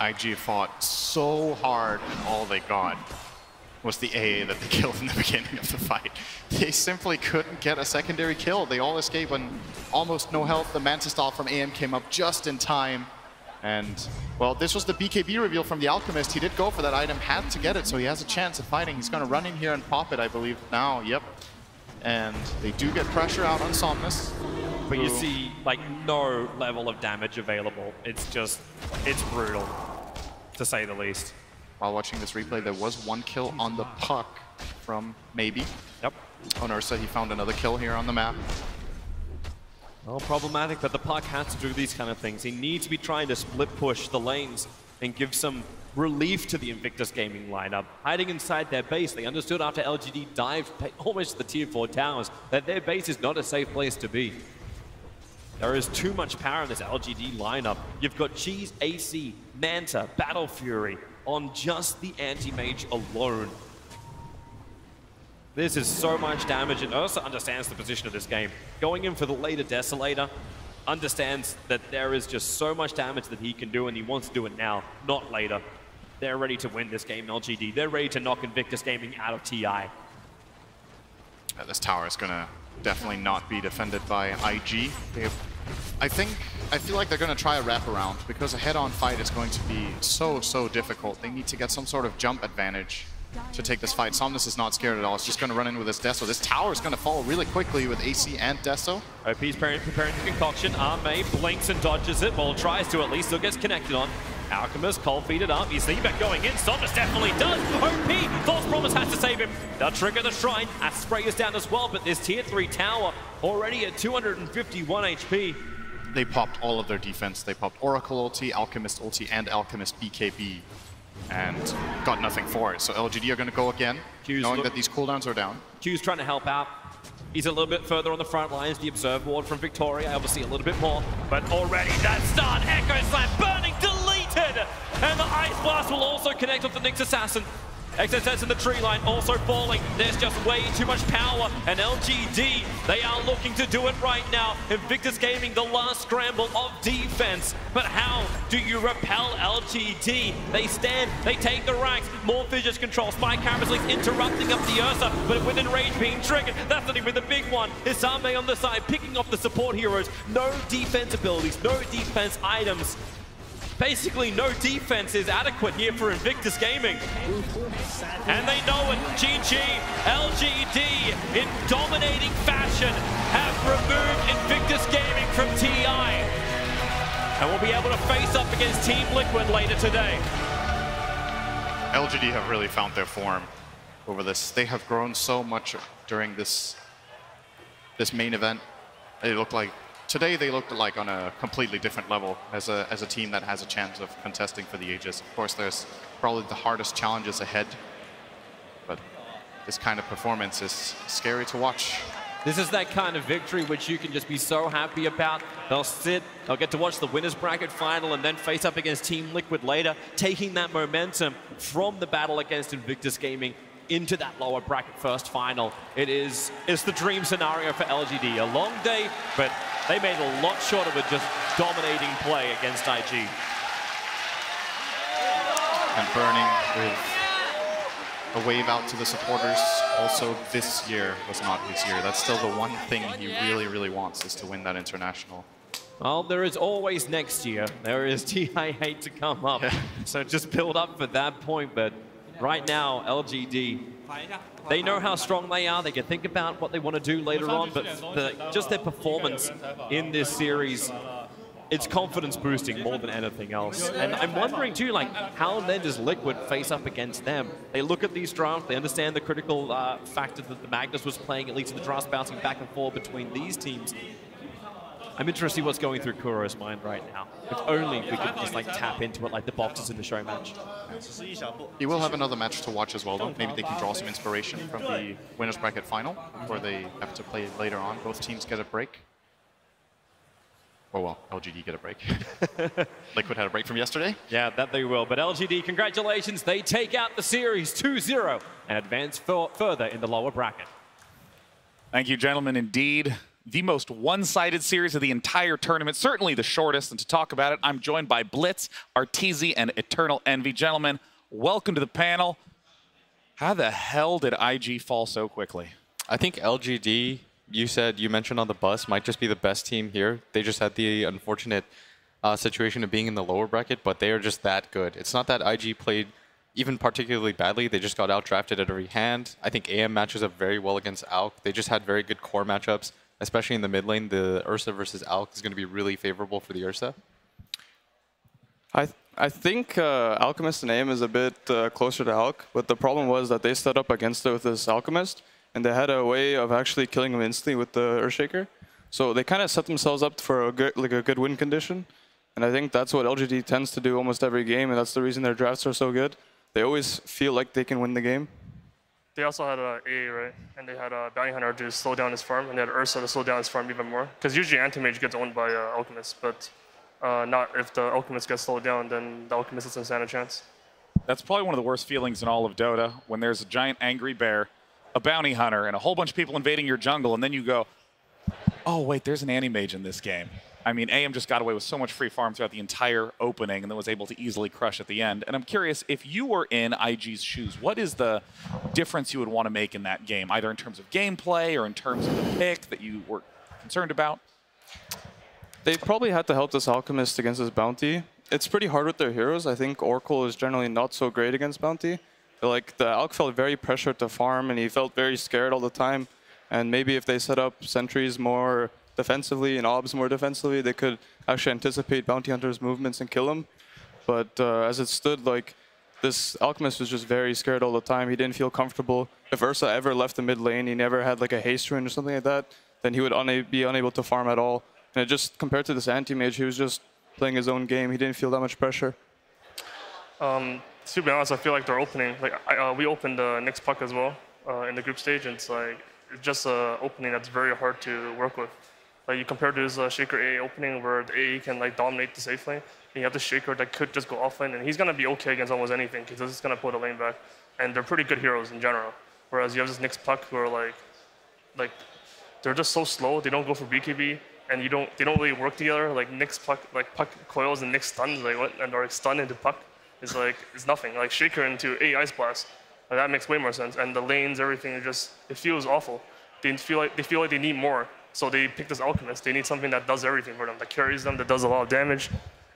IG fought so hard, and all they got was the AA that they killed in the beginning of the fight. They simply couldn't get a secondary kill. They all escaped on almost no health. The Mantis Stall from AM came up just in time. And, well, this was the BKB reveal from the Alchemist. He did go for that item, had to get it, so he has a chance of fighting. He's going to run in here and pop it, I believe, now. Yep. And they do get pressure out on Somnus. But you see, like, no level of damage available. It's just, it's brutal, to say the least. While watching this replay, there was one kill on the Puck from Maybe. Yep. On Ursa, he found another kill here on the map. Well, problematic, but the Puck has to do these kind of things. He needs to be trying to split push the lanes and give some relief to the Invictus Gaming lineup. Hiding inside their base, they understood after LGD dived almost to the tier 4 towers that their base is not a safe place to be. There is too much power in this LGD lineup. You've got Cheese, AC, Manta, Battle Fury on just the anti-mage alone. This is so much damage, and Ursa understands the position of this game. Going in for the later Desolator, understands that there is just so much damage that he can do, and he wants to do it now, not later. They're ready to win this game, LGD. They're ready to knock Invictus Gaming out of TI. Yeah, this tower is going to definitely not be defended by IG. I feel like they're going to try a wraparound because a head-on fight is going to be so difficult. They need to get some sort of jump advantage to take this fight. Somnus is not scared at all. It's just going to run in with this Deso. This tower is going to fall really quickly with AC and Deso. OP's preparing the concoction. Arme blinks and dodges it. Well, tries to at least, still gets connected on. Alchemist, cold feeded up. You see back going in. Somnus definitely does. OP, False Promise has to save him. They'll trigger the Shrine. Spray is down as well, but this tier 3 tower already at 251 HP. They popped all of their defense. They popped Oracle ulti, Alchemist ulti, and Alchemist BKB, and got nothing for it. So LGD are going to go again, knowing that these cooldowns are down. Q's trying to help out. He's a little bit further on the front lines. The Observe Ward from Victoria, obviously a little bit more. But already that stun, Echo Slam, burning, deleted! And the Ice Blast will also connect with the Nyx Assassin. XSS in the tree line also falling. There's just way too much power. And LGD, they are looking to do it right now. Invictus Gaming, the last scramble of defense. But how do you repel LGD? They stand, they take the racks. More Fissures control. Spike Cameras interrupting up the Ursa, but with Enrage being triggered, that's not even the big one. Isame on the side, picking off the support heroes. No defense abilities, no defense items. Basically, no defense is adequate here for Invictus Gaming. And they know it. GG, LGD, in dominating fashion, have removed Invictus Gaming from TI. And will be able to face up against Team Liquid later today. LGD have really found their form over this. They have grown so much during this main event. They look like today they looked like on a completely different level as a team that has a chance of contesting for the Aegis. Of course, there's probably the hardest challenges ahead, but this kind of performance is scary to watch. This is that kind of victory which you can just be so happy about. They'll get to watch the winners bracket final and then face up against Team Liquid later, taking that momentum from the battle against Invictus Gaming into that lower bracket first final. It's the dream scenario for LGD. A long day, but they made a lot shorter with just dominating play against IG. And Burning with a wave out to the supporters. Also, this year was not his year. That's still the one thing he really, really wants, is to win that international. Well, there is always next year. There is TI8 to come up. Yeah. So just build up for that point, but right now, LGD, they know how strong they are. They can think about what they want to do later on, but just their performance in this series, it's confidence boosting more than anything else. And I'm wondering too, like, how then does Liquid face up against them? They look at these drafts, they understand the critical factor that the Magnus was playing, at least in the drafts bouncing back and forth between these teams. I'm interested to see what's going through Kuro's mind right now. If only we could just like tap into it like the boxers in the show match. He will have another match to watch as well, though. Maybe they can draw some inspiration from the winners bracket final, where they have to play later on. Both teams get a break. Oh well, LGD get a break. Liquid had a break from yesterday. Yeah, that they will. But LGD, congratulations. They take out the series 2-0 and advance further in the lower bracket. Thank you, gentlemen. Indeed, the most one-sided series of the entire tournament, certainly the shortest. And to talk about it, I'm joined by Blitz, Arteezy, and Eternal Envy. Gentlemen, welcome to the panel. How the hell did IG fall so quickly? I think LGD, you mentioned on the bus, might just be the best team here. They just had the unfortunate situation of being in the lower bracket, but they are just that good. It's not that IG played even particularly badly. They just got out-drafted at every hand. I think AM matches up very well against ALK. They just had very good core matchups, especially in the mid lane. The Ursa versus ALK is going to be really favorable for the Ursa. I think Alchemist and AM is a bit closer to ALK, but the problem was that they stood up against it with this Alchemist, and they had a way of actually killing him instantly with the Earthshaker. So they kind of set themselves up for a good win condition, and I think that's what LGD tends to do almost every game, and that's the reason their drafts are so good. They always feel like they can win the game. They also had AA, right? And they had a Bounty Hunter to slow down his farm, and they had Ursa to slow down his farm even more. Because usually Anti-Mage gets owned by Alchemist, but not if the Alchemist gets slowed down, then the Alchemist doesn't stand a chance. That's probably one of the worst feelings in all of Dota, when there's a giant angry bear, a Bounty Hunter, and a whole bunch of people invading your jungle, and then you go, oh wait, there's an Anti-Mage in this game. I mean, AM just got away with so much free farm throughout the entire opening and then was able to easily crush at the end. And I'm curious, if you were in IG's shoes, what is the difference you would want to make in that game, either in terms of gameplay or in terms of the pick that you were concerned about? They probably had to help this Alchemist against this Bounty. It's pretty hard with their heroes. I think Oracle is generally not so great against Bounty. Like the Alk felt very pressured to farm, and he felt very scared all the time. And maybe if they set up sentries more defensively and obs more defensively, they could actually anticipate Bounty Hunter's movements and kill him. But as it stood, like this Alchemist was just very scared all the time. He didn't feel comfortable. If Ursa ever left the mid lane, he never had like a haste rune or something like that, then he would be unable to farm at all. And it just, compared to this anti-mage, he was just playing his own game. He didn't feel that much pressure. To be honest, I feel like they're opening. Like we opened Nyx Puck as well in the group stage, and it's just an opening that's very hard to work with. Like you compare to his Shaker A opening where the AE can like dominate the safe lane, and you have the Shaker that could just go offlane, and he's gonna be okay against almost anything because he's just gonna pull the lane back. And they're pretty good heroes in general. Whereas you have this Nyx Puck who are like they're just so slow. They don't go for BKB, and they don't really work together. Like Nyx Puck, like Puck coils and Nyx stuns, like what, and or stun into Puck is nothing. Like Shaker into A Ice Blast, like, that makes way more sense. And the lanes, everything, it feels awful. They feel like they need more. So they pick this Alchemist. They need something that does everything for them, that carries them, that does a lot of damage,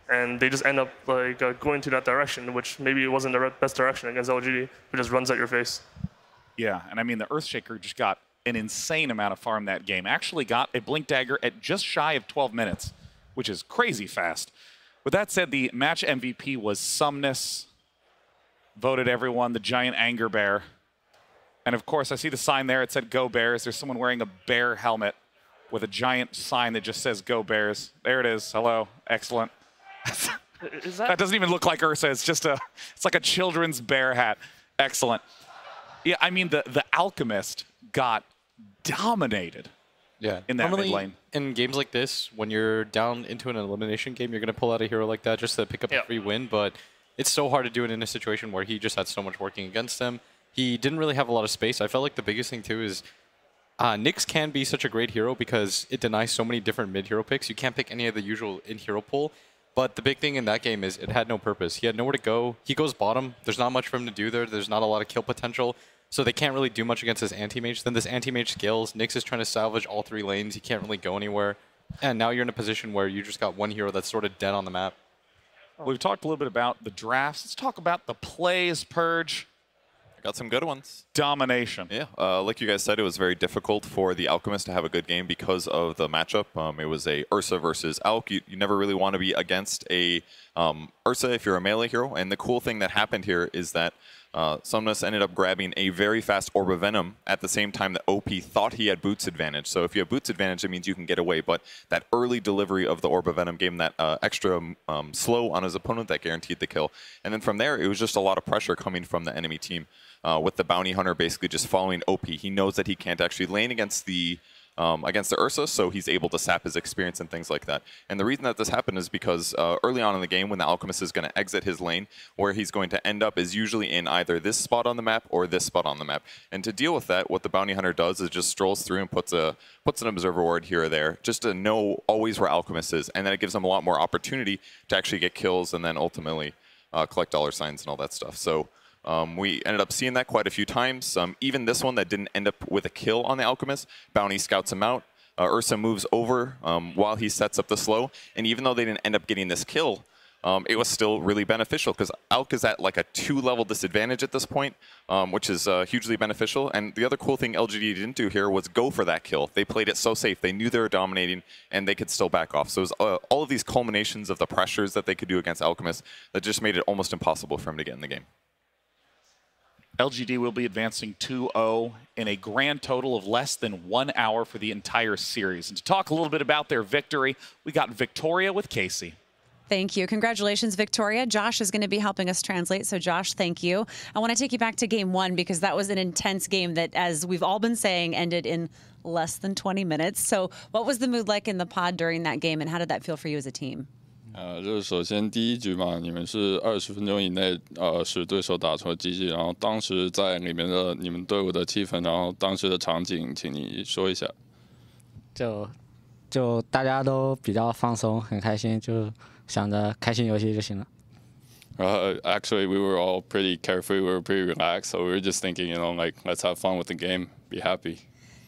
and they just end up going to that direction, which maybe it wasn't the best direction against LGD, who just runs at your face. Yeah, and I mean the Earthshaker just got an insane amount of farm that game. Actually got a Blink Dagger at just shy of 12 minutes, which is crazy fast. With that said, the match MVP was Sumnus. Voted everyone the giant anger bear. And of course, I see the sign there. It said Go Bears. There's someone wearing a bear helmet with a giant sign that just says Go Bears. There it is. Hello. Excellent. That doesn't even look like Ursa. It's just it's like a children's bear hat. Excellent. Yeah, I mean, the Alchemist got dominated. Yeah, in that normally, mid lane. In games like this, when you're down into an elimination game, you're going to pull out a hero like that just to pick up a free win, but it's so hard to do it in a situation where he just had so much working against him. He didn't really have a lot of space. I felt like the biggest thing, too, is Nyx can be such a great hero because it denies so many different mid-hero picks. You can't pick any of the usual in-hero pool, but the big thing in that game is it had no purpose. He had nowhere to go. He goes bottom. There's not much for him to do there. There's not a lot of kill potential. So they can't really do much against this anti-mage. Then this anti-mage scales. Nyx is trying to salvage all 3 lanes. He can't really go anywhere. And now you're in a position where you just got one hero that's sort of dead on the map. We've talked a little bit about the drafts. Let's talk about the plays, Purge. Got some good ones. Domination. Yeah, like you guys said, it was very difficult for the Alchemist to have a good game because of the matchup. It was a Ursa versus Alk. You never really want to be against a Ursa if you're a melee hero. And the cool thing that happened here is that Sumnus ended up grabbing a very fast Orb of Venom at the same time that OP thought he had boots advantage. So if you have boots advantage, it means you can get away. But that early delivery of the Orb of Venom gave him that extra slow on his opponent that guaranteed the kill. And then from there, it was just a lot of pressure coming from the enemy team. With the Bounty Hunter basically just following OP. He knows that he can't actually lane against the Ursa, so he's able to sap his experience and things like that. And the reason that this happened is because early on in the game, when the Alchemist is going to exit his lane, where he's going to end up is usually in either this spot on the map or this spot on the map. And to deal with that, what the Bounty Hunter does is just strolls through and puts an observer ward here or there, just to know always where Alchemist is. And then it gives him a lot more opportunity to actually get kills and then ultimately collect $ signs and all that stuff. So we ended up seeing that quite a few times. Even this one that didn't end up with a kill on the Alchemist, Bounty scouts him out. Ursa moves over while he sets up the slow. And even though they didn't end up getting this kill, it was still really beneficial because Alk is at like a 2-level disadvantage at this point, which is hugely beneficial. And the other cool thing LGD didn't do here was go for that kill. They played it so safe. They knew they were dominating, and they could still back off. So it was all of these culminations of the pressures that they could do against Alchemist that just made it almost impossible for him to get in the game. LGD will be advancing 2-0 in a grand total of less than 1 hour for the entire series. And to talk a little bit about their victory, we got Victoria with Casey. Thank you. Congratulations, Victoria. Josh is going to be helping us translate. So, Josh, thank you. I want to take you back to game 1 because that was an intense game that, as we've all been saying, ended in less than 20 minutes. So what was the mood like in the pod during that game, and how did that feel for you as a team? 就是首先第一局嘛，你们是20分钟以内使对手打出了机器，然后当时在里面的你们队伍的气氛，然后当时的场景，请你说一下。就大家都比较放松，很开心，就想着开心游戏就行了。Actually, we were all pretty carefree. We were pretty relaxed, so we were just thinking, like, let's have fun with the game, be happy.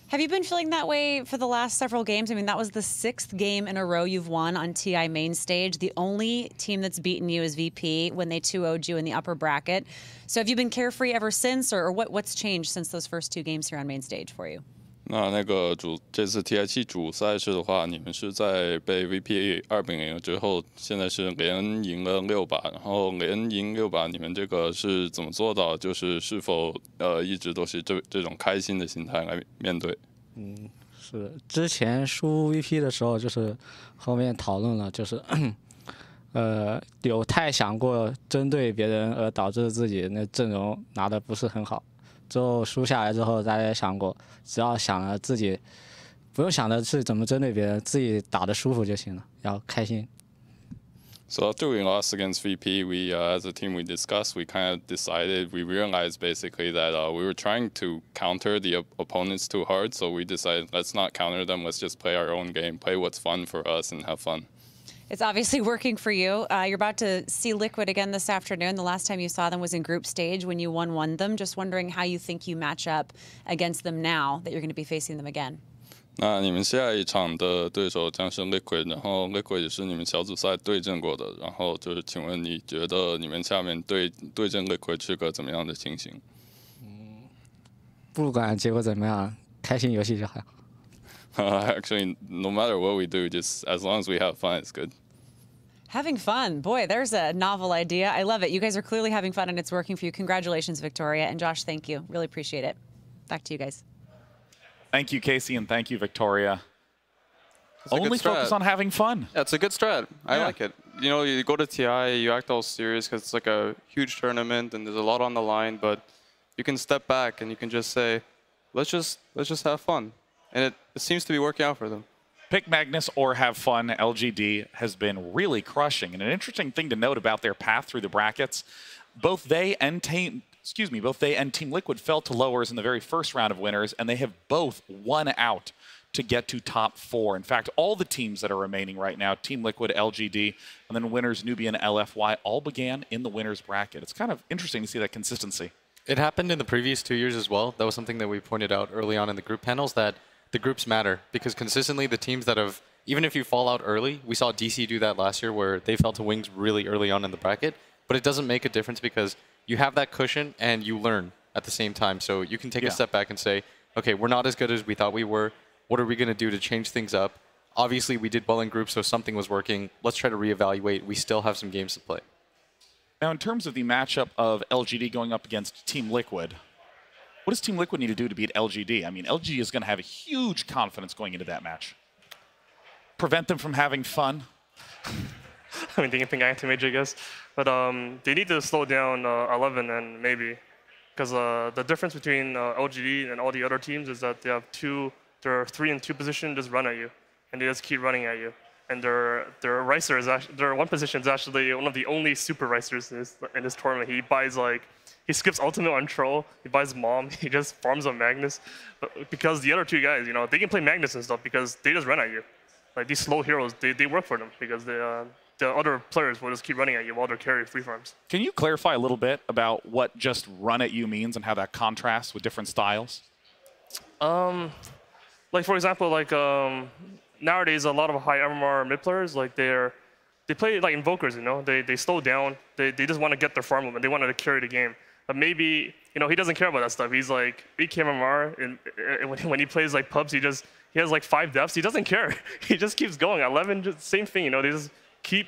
Have you been feeling that way for the last several games? I mean, that was the 6th game in a row you've won on TI main stage. The only team that's beaten you is VP when they 2-0'd you in the upper bracket. So have you been carefree ever since, or what's changed since those first 2 games here on main stage for you? 那个这次 TI7 主赛事的话，你们是在被 VP 2-0之后，现在是连赢了6把，然后连赢6把，你们这个是怎么做到？就是是否一直都是这种开心的心态来面对？是之前输 VP 的时候，就是后面讨论了，就是有太想过针对别人而导致自己那阵容拿的不是很好。之后输下来之后，大家也想过，只要想了自己，不用想的是怎么针对别人，自己打得舒服就行了，要开心。So after we lost against VP, we as a team we discussed, we kind of decided, we realized basically that we were trying to counter the opponents too hard, so we decided let's not counter them, let's just play our own game, play what's fun for us and have fun. It's obviously working for you. You're about to see Liquid again this afternoon. The last time you saw them was in group stage when you won them. Just wondering how you think you match up against them now that you're going to be facing them again. 那你们下一场的对手将是 Liquid， 然后 Liquid 也是你们小组赛对阵过的，然后就是请问你觉得你们下面对阵 Liquid 是个怎么样的情形？不管结果怎么样，开心游戏就好。Actually, no matter what we do, just as long as we have fun, it's good. Having fun. Boy, there's a novel idea. I love it. You guys are clearly having fun and it's working for you. Congratulations, Victoria. And Josh, thank you. Really appreciate it. Back to you guys. Thank you, Casey, and thank you, Victoria. Only focus on having fun. Yeah, it's a good strat. I like it. You know, you go to TI, you act all serious because it's like a huge tournament and there's a lot on the line, but you can step back and you can just say, let's just have fun. And it seems to be working out for them. Pick Magnus or have fun. LGD has been really crushing. And an interesting thing to note about their path through the brackets, both they and Team Liquid fell to lowers in the very first round of winners, and they have both won out to get to top 4. In fact, all the teams that are remaining right now, Team Liquid, LGD, and then winners Newbie and LFY, all began in the winners bracket. It's kind of interesting to see that consistency. It happened in the previous 2 years as well. That was something that we pointed out early on in the group panels, that the groups matter, because consistently the teams that have, even if you fall out early, we saw DC do that last year where they fell to wings really early on in the bracket, but it doesn't make a difference because you have that cushion and you learn at the same time. So you can take a step back and say, okay, we're not as good as we thought we were. What are we going to do to change things up? Obviously, we did well in groups, so something was working. Let's try to reevaluate. We still have some games to play. Now, in terms of the matchup of LGD going up against Team Liquid, what does Team Liquid need to do to beat LGD? I mean, LGD is going to have a huge confidence going into that match. Prevent them from having fun. I mean, they can pick Anti-Mage, I guess. But they need to slow down 11 and maybe. Because the difference between LGD and all the other teams is that they have they're 3 and 2 position just run at you. And they just keep running at you. And their Ricer is actually, their 1 position is actually one of the only super Ricers in this tournament. He buys he skips ultimate on Troll, he buys Mom, he just farms on Magnus. But because the other 2 guys, you know, they can play Magnus and stuff because they just run at you. Like these slow heroes, they work for them because the other players will just keep running at you while they're carrying free farms. Can you clarify a little bit about what just run at you means and how that contrasts with different styles? Like for example, like nowadays a lot of high MMR mid players, like they play like invokers, you know, they slow down, they just want to get their farm up and they want to carry the game. But maybe, you know, he doesn't care about that stuff. He's like 8k MMR, and when he plays like pubs, he has like 5 deaths. He doesn't care. He just keeps going. 11, just same thing, you know, they just keep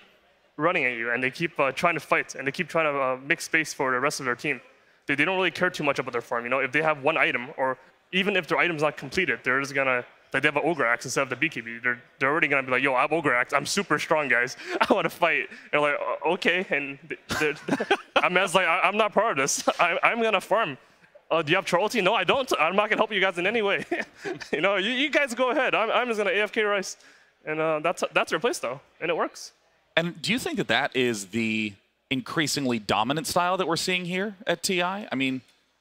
running at you and they keep trying to fight and they keep trying to make space for the rest of their team. They don't really care too much about their farm, you know. If they have 1 item, or even if their item's not completed, they're just gonna, like they have an Ogre Axe instead of the BKB. They're already gonna be like, yo, I have Ogre Axe. I'm super strong, guys. I want to fight. And like, okay. And I'm like, I'm not part of this. I'm gonna farm. Do you have Troll ulti? No, I don't. I'm not gonna help you guys in any way. You know, you guys go ahead. I'm just gonna AFK Rice. And that's their playstyle, and it works. And do you think that that is the increasingly dominant style that we're seeing here at TI? I mean,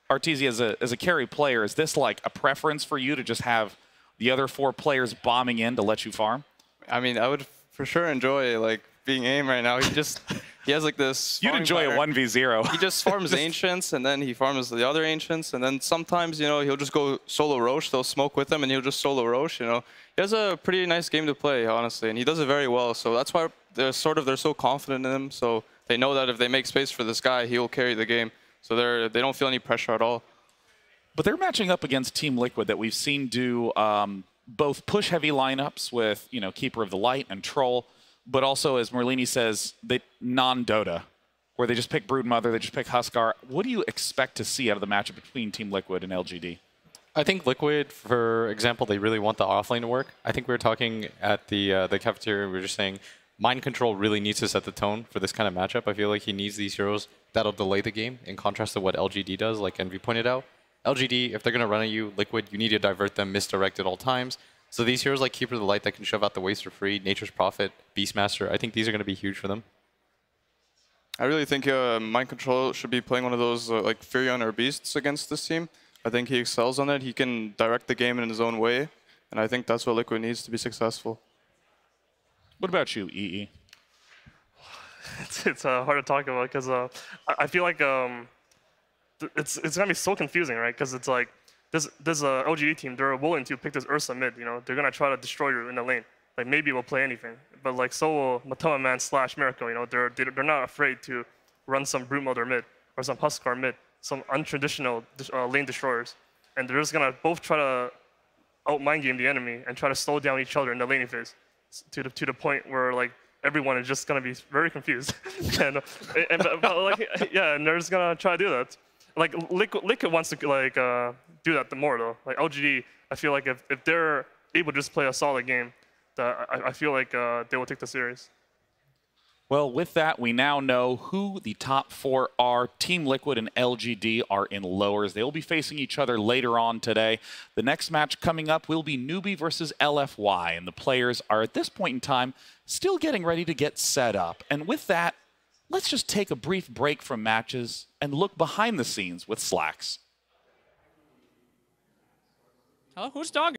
Arteezy, as a carry player, is this like a preference for you to just have the other 4 players bombing in to let you farm? I mean, I would for sure enjoy like being aim right now. He has like this. You'd enjoy a 1v0. He just farms Ancients, and then he farms the other Ancients, and then sometimes, you know, he'll just go solo Roche. They'll smoke with him, and he'll just solo Roche, you know. He has a pretty nice game to play, honestly, and he does it very well. So that's why they're so confident in him. So they know that if they make space for this guy, he'll carry the game. So they don't feel any pressure at all. But they're matching up against Team Liquid that we've seen do both push-heavy lineups with, you know, Keeper of the Light and Troll, but also, as Merlini says, non-Dota, where they just pick Broodmother, they just pick Huskar. What do you expect to see out of the matchup between Team Liquid and LGD? I think Liquid, for example, they really want the offlane to work. I think we were talking at the cafeteria, we were just saying Mind Control really needs to set the tone for this kind of matchup. I feel like he needs these heroes that'll delay the game, in contrast to what LGD does, like Envy pointed out. LGD, if they're going to run at you, Liquid, you need to divert them, misdirect at all times. So these heroes like Keeper of the Light that can shove out the waste for free, Nature's Prophet, Beastmaster, I think these are going to be huge for them. I really think Mind Control should be playing one of those like Furion or Beasts against this team. I think he excels on it. He can direct the game in his own way, and I think that's what Liquid needs to be successful. What about you, EE? It's hard to talk about because I feel like it's gonna be so confusing, right? Because it's like this LGD team, they're willing to pick this Ursa mid. You know, they're gonna try to destroy you in the lane. Like maybe we'll play anything, but like so will Matoma Man / Miracle. You know, they're not afraid to run some Broodmother mid or some Huskar mid, some untraditional lane destroyers, and they're just gonna both try to out mind game the enemy and try to slow down each other in the laning phase to the point where like everyone is just gonna be very confused. and like yeah, and they're just gonna try to do that. Like Liquid wants to like do that the more though. Like LGD, I feel like if they're able to just play a solid game, I feel like they will take the series. Well, with that, we now know who the top 4 are. Team Liquid and LGD are in lowers. They will be facing each other later on today. The next match coming up will be Newbie versus LFY, and the players are at this point in time still getting ready to get set up. And with that, let's just take a brief break from matches and look behind the scenes with Slacks. Oh, who's talking?